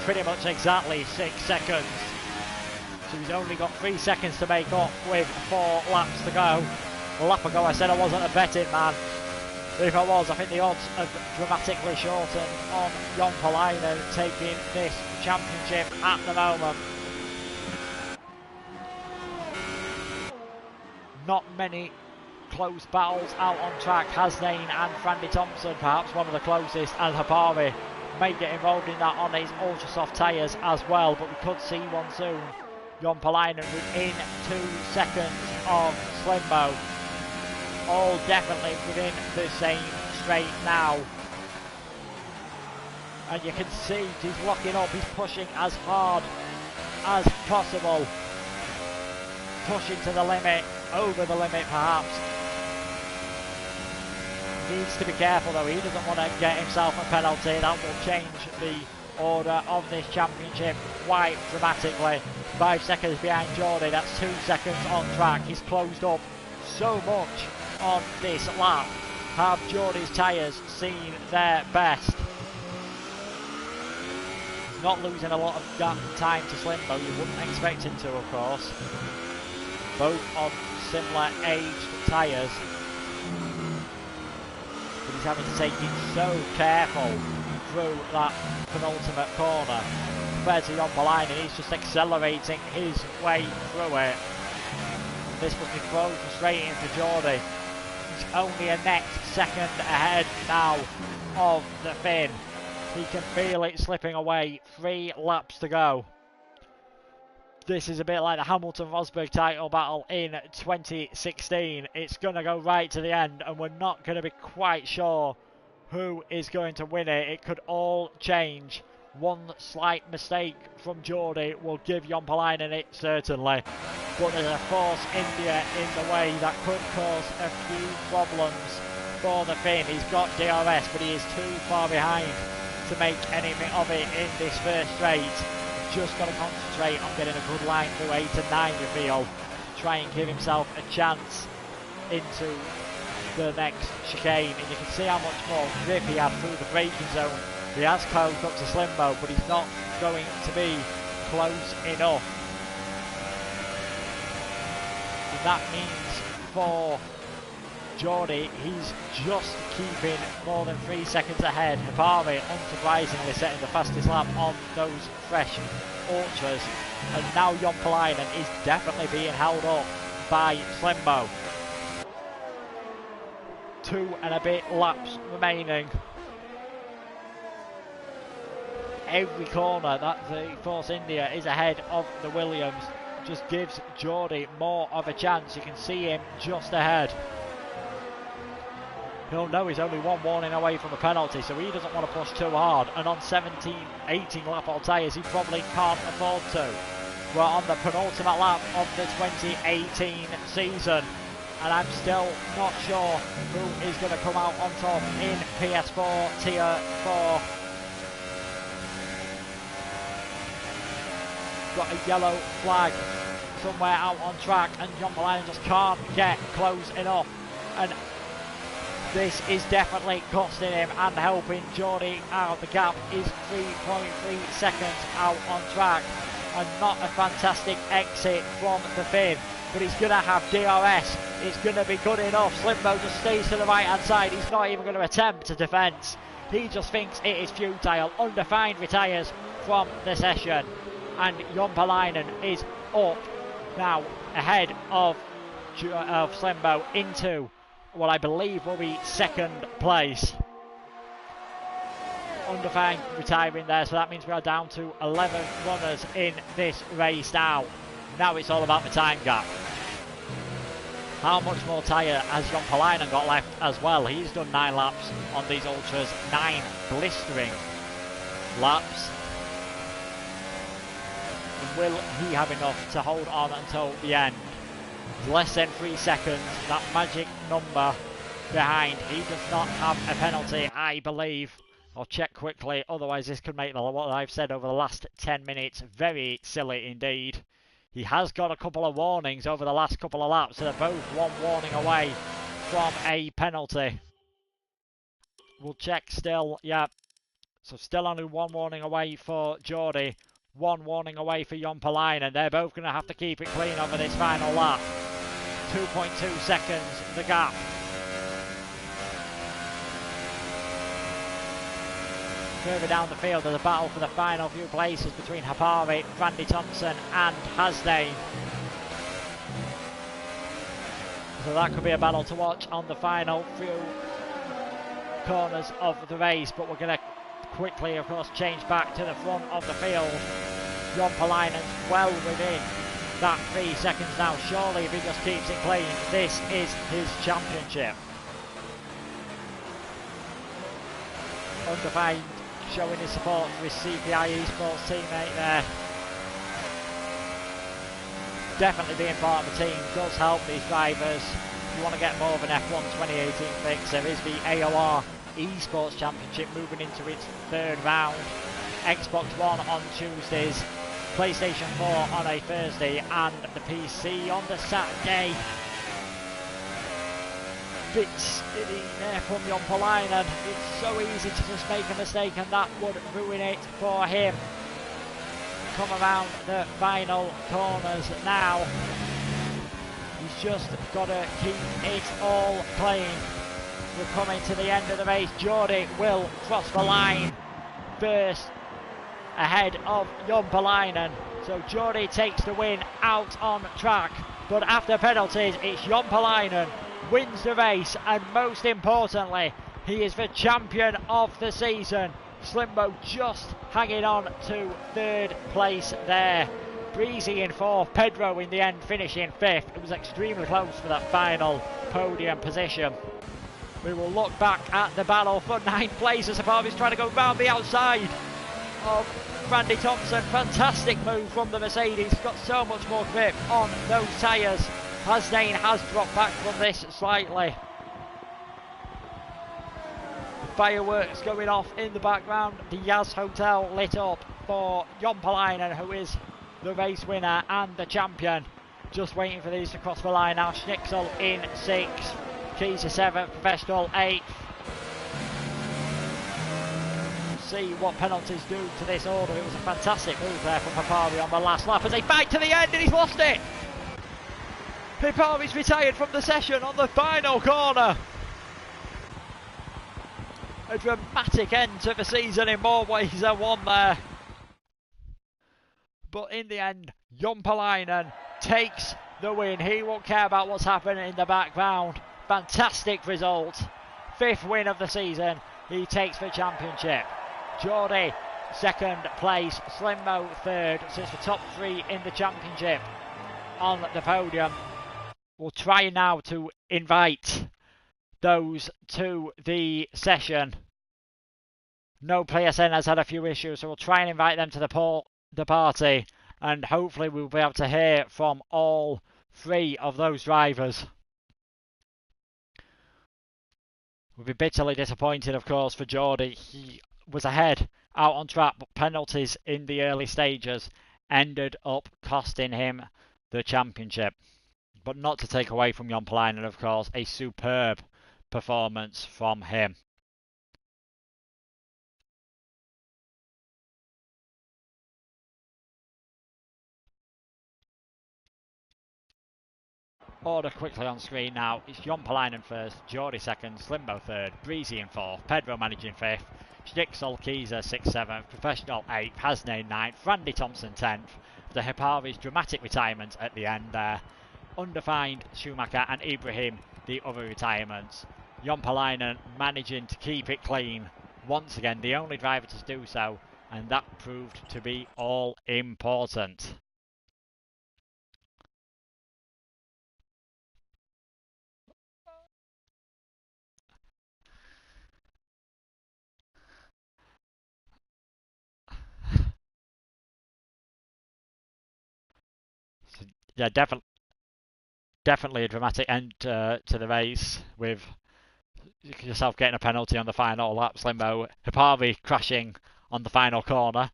pretty much exactly 6 seconds. So he's only got 3 seconds to make up with 4 laps to go. A lap ago I said I wasn't a betting man. But if I was, I think the odds have dramatically shortened on Jon Palainen taking this championship at the moment. Not many close battles out on track. Hasnain and Frandy Thompson, perhaps one of the closest, and Habari may get involved in that on his ultra soft tyres as well, but we could see one soon. Jon Palainen within 2 seconds of Slimbo, all definitely within the same straight now, and you can see he's locking up, he's pushing as hard as possible, pushing to the limit, over the limit perhaps. Needs to be careful though, he doesn't want to get himself a penalty. That will change the order of this championship quite dramatically. 5 seconds behind Geordie, that's 2 seconds on track. He's closed up so much on this lap. Have Geordie's tyres seen their best? He's not losing a lot of time to Slimbo, you wouldn't expect him to, of course. Both on similar aged tyres. But he's having to take it so careful through that penultimate corner. Compared to Jon Palainen, he's just accelerating his way through it. This must be so frustrating for Geordie. He's only a net second ahead now of the Finn. He can feel it slipping away. 3 laps to go. This is a bit like the Hamilton-Rosberg title battle in 2016. It's going to go right to the end, and we're not going to be quite sure who is going to win it. It could all change. One slight mistake from Geordie will give Jon Palainen it, certainly. But there's a Force India in the way that could cause a few problems for the Finn. He's got DRS, but he is too far behind to make anything of it in this first straight. Just got to concentrate on getting a good line through 8 and 9, you feel, to try and give himself a chance into the next chicane. And you can see how much more grip he had through the braking zone. He has closed up to Slimbo, but he's not going to be close enough. And that means for Geordie, he's just keeping more than 3 seconds ahead. Habari, unsurprisingly, setting the fastest lap on those fresh ultras. And now Jon Palainen is definitely being held up by Slimbo. 2 and a bit laps remaining. Every corner that the Force India is ahead of the Williams just gives Geordie more of a chance. You can see him just ahead. He'll know he's only 1 warning away from a penalty, so he doesn't want to push too hard. And on 18 lap old tyres, he probably can't afford to. We're on the penultimate lap of the 2018 season, and I'm still not sure who is going to come out on top in PS4 Tier 4. Got a yellow flag somewhere out on track, and Jon Palainen just can't get close enough. And this is definitely costing him and helping Geordie out. The gap is 3.3 seconds out on track, and not a fantastic exit from the Finn, but he's going to have DRS. It's going to be good enough. Slimbo just stays to the right hand side. He's not even going to attempt a defence. He just thinks it is futile. Undefined retires from the session, and Jon Palainen is up now ahead of Slimbo into what I believe will be second place. Undefined retiring there, so that means we are down to 11 runners in this race now. Now it's all about the time gap. How much more tyre has Jon Palainen got left as well? He's done 9 laps on these ultras, 9 blistering laps. And will he have enough to hold on until the end? Less than 3 seconds, that magic number behind. He does not have a penalty, I believe. I'll check quickly, otherwise this could make what I've said over the last 10 minutes very silly indeed. He has got a couple of warnings over the last couple of laps, so they're both 1 warning away from a penalty. We'll check still, yeah. So still only 1 warning away for Geordie, 1 warning away for Jon Palainen. They're both going to have to keep it clean over this final lap. 2.2 seconds the gap. Further down the field, there's a battle for the final few places between Hapari, Randy Thompson and Hasdane. So that could be a battle to watch on the final few corners of the race, but we're going to quickly, of course, change back to the front of the field. Jon Palainen's well within that 3 seconds now. Surely if he just keeps it clean, this is his championship. Undefined showing his support for his CPI Esports teammate there. Definitely being part of the team does help these drivers. If you want to get more of an F1 2018 fix, there is the AOR Esports Championship moving into its 3rd round. Xbox One on Tuesdays, PlayStation 4 on a Thursday, and the PC on the Saturday. Bits in there from Jon Palainen. It's so easy to just make a mistake, and that would ruin it for him. Come around the final corners now. He's just got to keep it all clean. We're coming to the end of the race. Jordi will cross the line first ahead of Jon Palainen. So Jordi takes the win out on track. But after penalties, it's Jon Palainen wins the race, and most importantly, he is the champion of the season. Slimbo just hanging on to 3rd place there. Breezy in 4th, Pedro in the end finishing 5th. It was extremely close for that final podium position. We will look back at the battle for 9th place as Hapari's trying to go round the outside of Randy Thompson. Fantastic move from the Mercedes. Got so much more grip on those tyres. Hasdane has dropped back from this slightly. Fireworks going off in the background. The Yas Hotel lit up for Jon Palainen, who is the race winner and the champion. Just waiting for these to cross the line now. Schnitzel in 6th, Keys 7th, Professional 8th. See what penalties do to this order. It was a fantastic move there from Hapari on the last lap as they fight to the end, and he's lost it. Hapari's retired from the session on the final corner. A dramatic end to the season in more ways than one there. But in the end, Jon Palainen takes the win. He won't care about what's happening in the background. Fantastic result. 5th win of the season. He takes the championship. Jordi, 2nd place. Slimbo, 3rd. So it's the top 3 in the championship on the podium. We'll try now to invite those to the session. No PSN has had a few issues, so we'll try and invite them to the party, and hopefully we'll be able to hear from all 3 of those drivers. We'll be bitterly disappointed, of course, for Jordi. He was ahead out on track, but penalties in the early stages ended up costing him the championship. But not to take away from Jon Palainen, of course, a superb performance from him. Order quickly on screen now. It's Jon Palainen 1st, Jordi 2nd, Slimbo 3rd, Breezy in 4th, Pedro managing 5th, Schnitzel, Kieser 6th, 7th, Professional 8th, Hasnane 9th, Randy Thompson 10th. The Hapari's dramatic retirement at the end there. Undefined, Schumacher and Ibrahim, the other retirements. Jon Palainen managing to keep it clean. Once again, the only driver to do so, and that proved to be all important. So, yeah, definitely a dramatic end to the race, with yourself getting a penalty on the final lap. Slimbo, Hapari crashing on the final corner,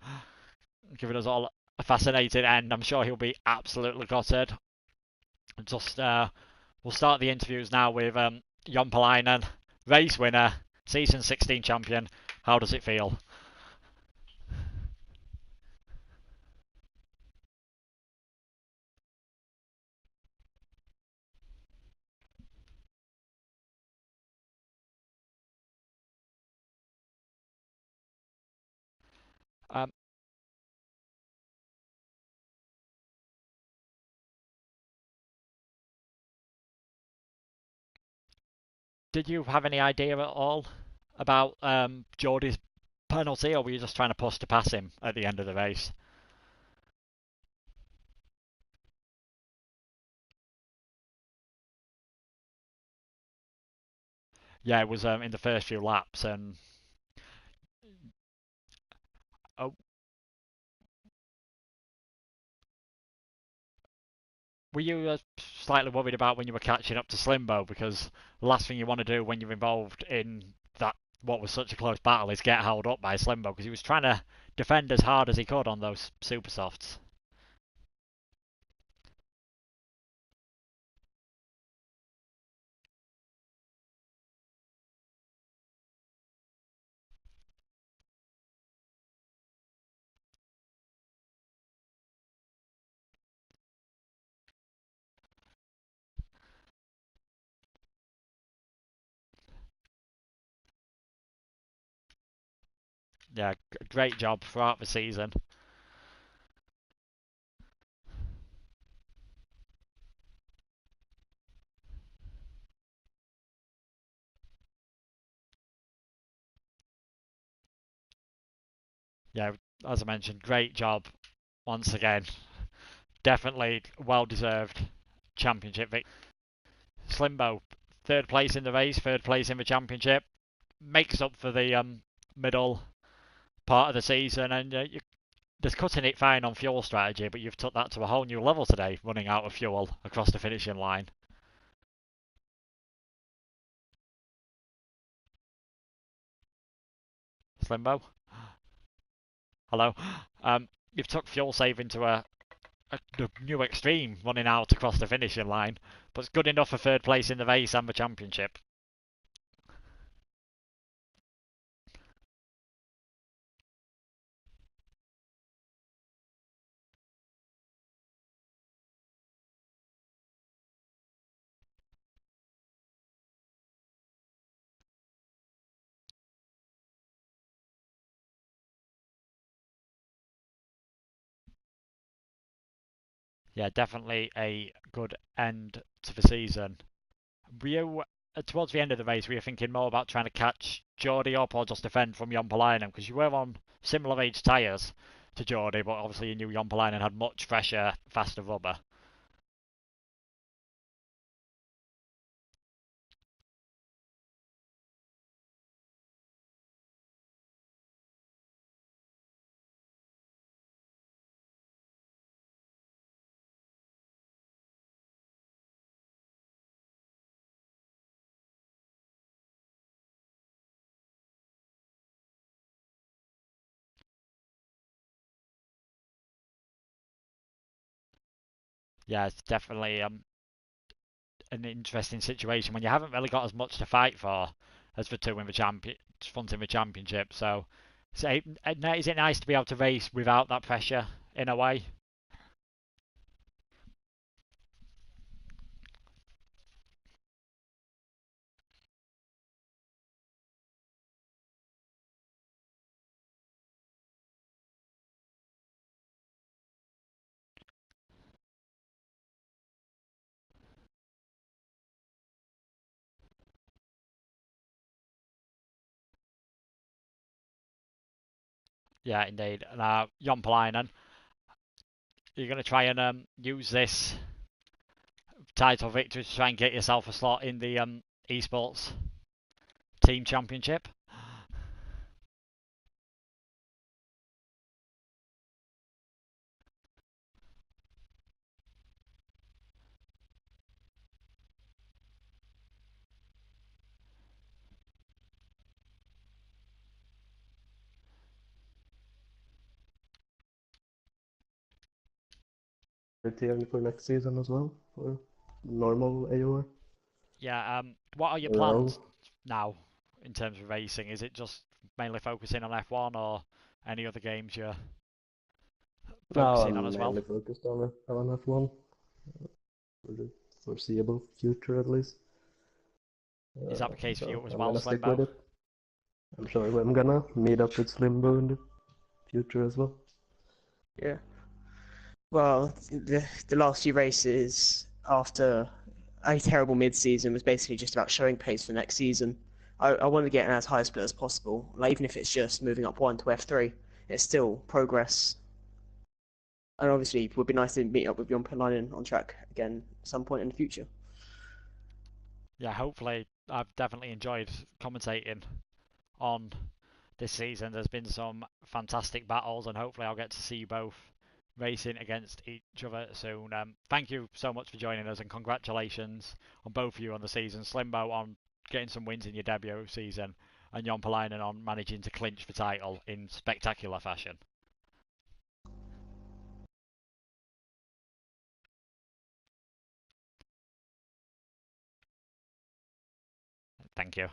giving us all a fascinating end. I'm sure he'll be absolutely gutted. Just we'll start the interviews now with Jon Palainen, race winner, season 16 champion. How does it feel? Um, did you have any idea at all about Geordie's penalty, or were you just trying to push to pass him at the end of the race? Yeah, it was in the first few laps, and uh, were you slightly worried about when you were catching up to Slimbo? Because the last thing you want to do when you're involved in that what was such a close battle is get held up by Slimbo, because he was trying to defend as hard as he could on those super softs. Yeah, great job throughout the season. Yeah, as I mentioned, great job once again. Definitely well deserved championship victory. Slimbo, third place in the race, third place in the championship, makes up for the middle part of the season, and you're just cutting it fine on fuel strategy, but you've took that to a whole new level today, running out of fuel across the finishing line. Slimbo, hello. You've took fuel saving to a new extreme, running out across the finishing line, but it's good enough for third place in the race and the championship. Yeah, definitely a good end to the season. Were you, towards the end of the race, were you thinking more about trying to catch Geordie up or just defend from Jompalainen? Because you were on similar age tyres to Geordie, but obviously you knew Jompalainen had much fresher, faster rubber. Yeah, it's definitely an interesting situation when you haven't really got as much to fight for as the two in the front in the championship. So is it nice to be able to race without that pressure in a way? Yeah, indeed. Now, Jompalainen, you're going to try and use this title victory to try and get yourself a slot in the esports team championship. Tier for next season as well, for normal AOR Yeah. What are your around. plans now in terms of racing? Is it just mainly focusing on F1 or any other games you're Now focusing on I'm as well? mainly focused on F1 for the foreseeable future at least. Is that the case for So you as I'm well, gonna stick with Slimbo? it. I'm sure I'm gonna meet up with Slimbo in the future as well. Yeah. Well, the last few races after a terrible mid-season was basically just about showing pace for next season. I want to get an as high split as possible. Like even if it's just moving up one to F3, it's still progress. And obviously, it would be nice to meet up with Jon Palainen on track again at some point in the future. Yeah, hopefully. I've definitely enjoyed commentating on this season. There's been some fantastic battles, and hopefully I'll get to see you both racing against each other soon. Thank you so much for joining us, and congratulations on both of you on the season. Slimbo on getting some wins in your debut season, and Jon Palainen on managing to clinch the title in spectacular fashion. Thank you.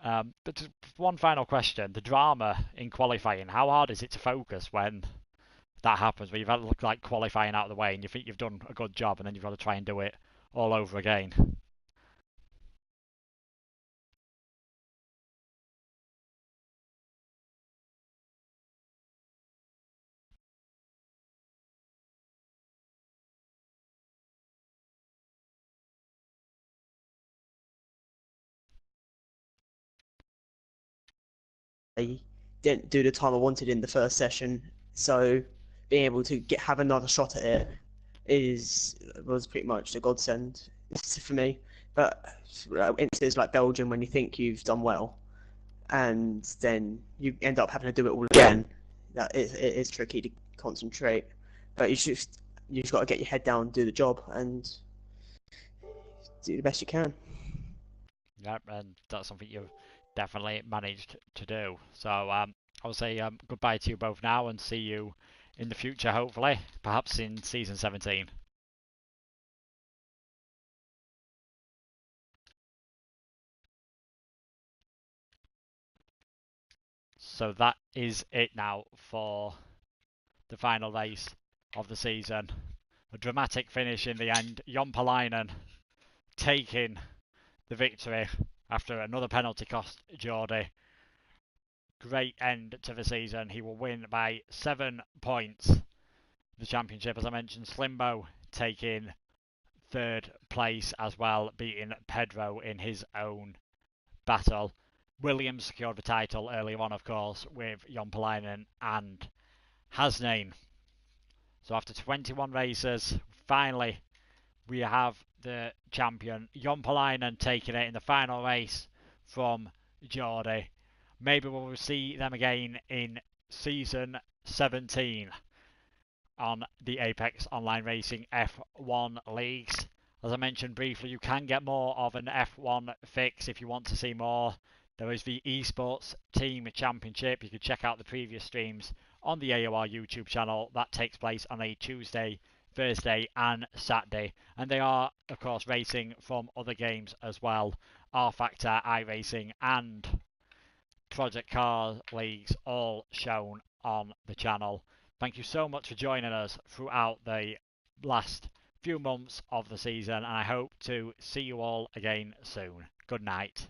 But just one final question: the drama in qualifying. How hard is it to focus when that happens? Where you've had to look like qualifying out of the way, and you think you've done a good job, and then you've got to try and do it all over again. I didn't do the time I wanted in the first session, so being able to have another shot at it was pretty much a godsend for me. But instances like Belgium, when you think you've done well, and then you end up having to do it all again, it is tricky to concentrate. But you just got to get your head down, do the job, and do the best you can. Yeah, and that's something you've definitely managed to do. So I'll say goodbye to you both now, and see you in the future, hopefully, perhaps in season 17. So that is it now for the final race of the season. A dramatic finish in the end. Jon Palainen taking the victory after another penalty cost Geordie. Great end to the season. He will win by 7 points the championship. As I mentioned, Slimbo taking third place as well, beating Pedro in his own battle. Williams secured the title earlier on, of course, with Jon Palainen and Hasnain. So after 21 races, finally we have the champion, Jon Palainen, taking it in the final race from Geordie. Maybe we'll see them again in season 17 on the Apex Online Racing F1 leagues. As I mentioned briefly, you can get more of an F1 fix if you want to see more. There is the Esports Team Championship. You can check out the previous streams on the AOR YouTube channel. That takes place on a Tuesday, Thursday and Saturday. And they are, of course, racing from other games as well. R Factor, iRacing and Project Car Leagues all shown on the channel. Thank you so much for joining us throughout the last few months of the season, and I hope to see you all again soon. Good night.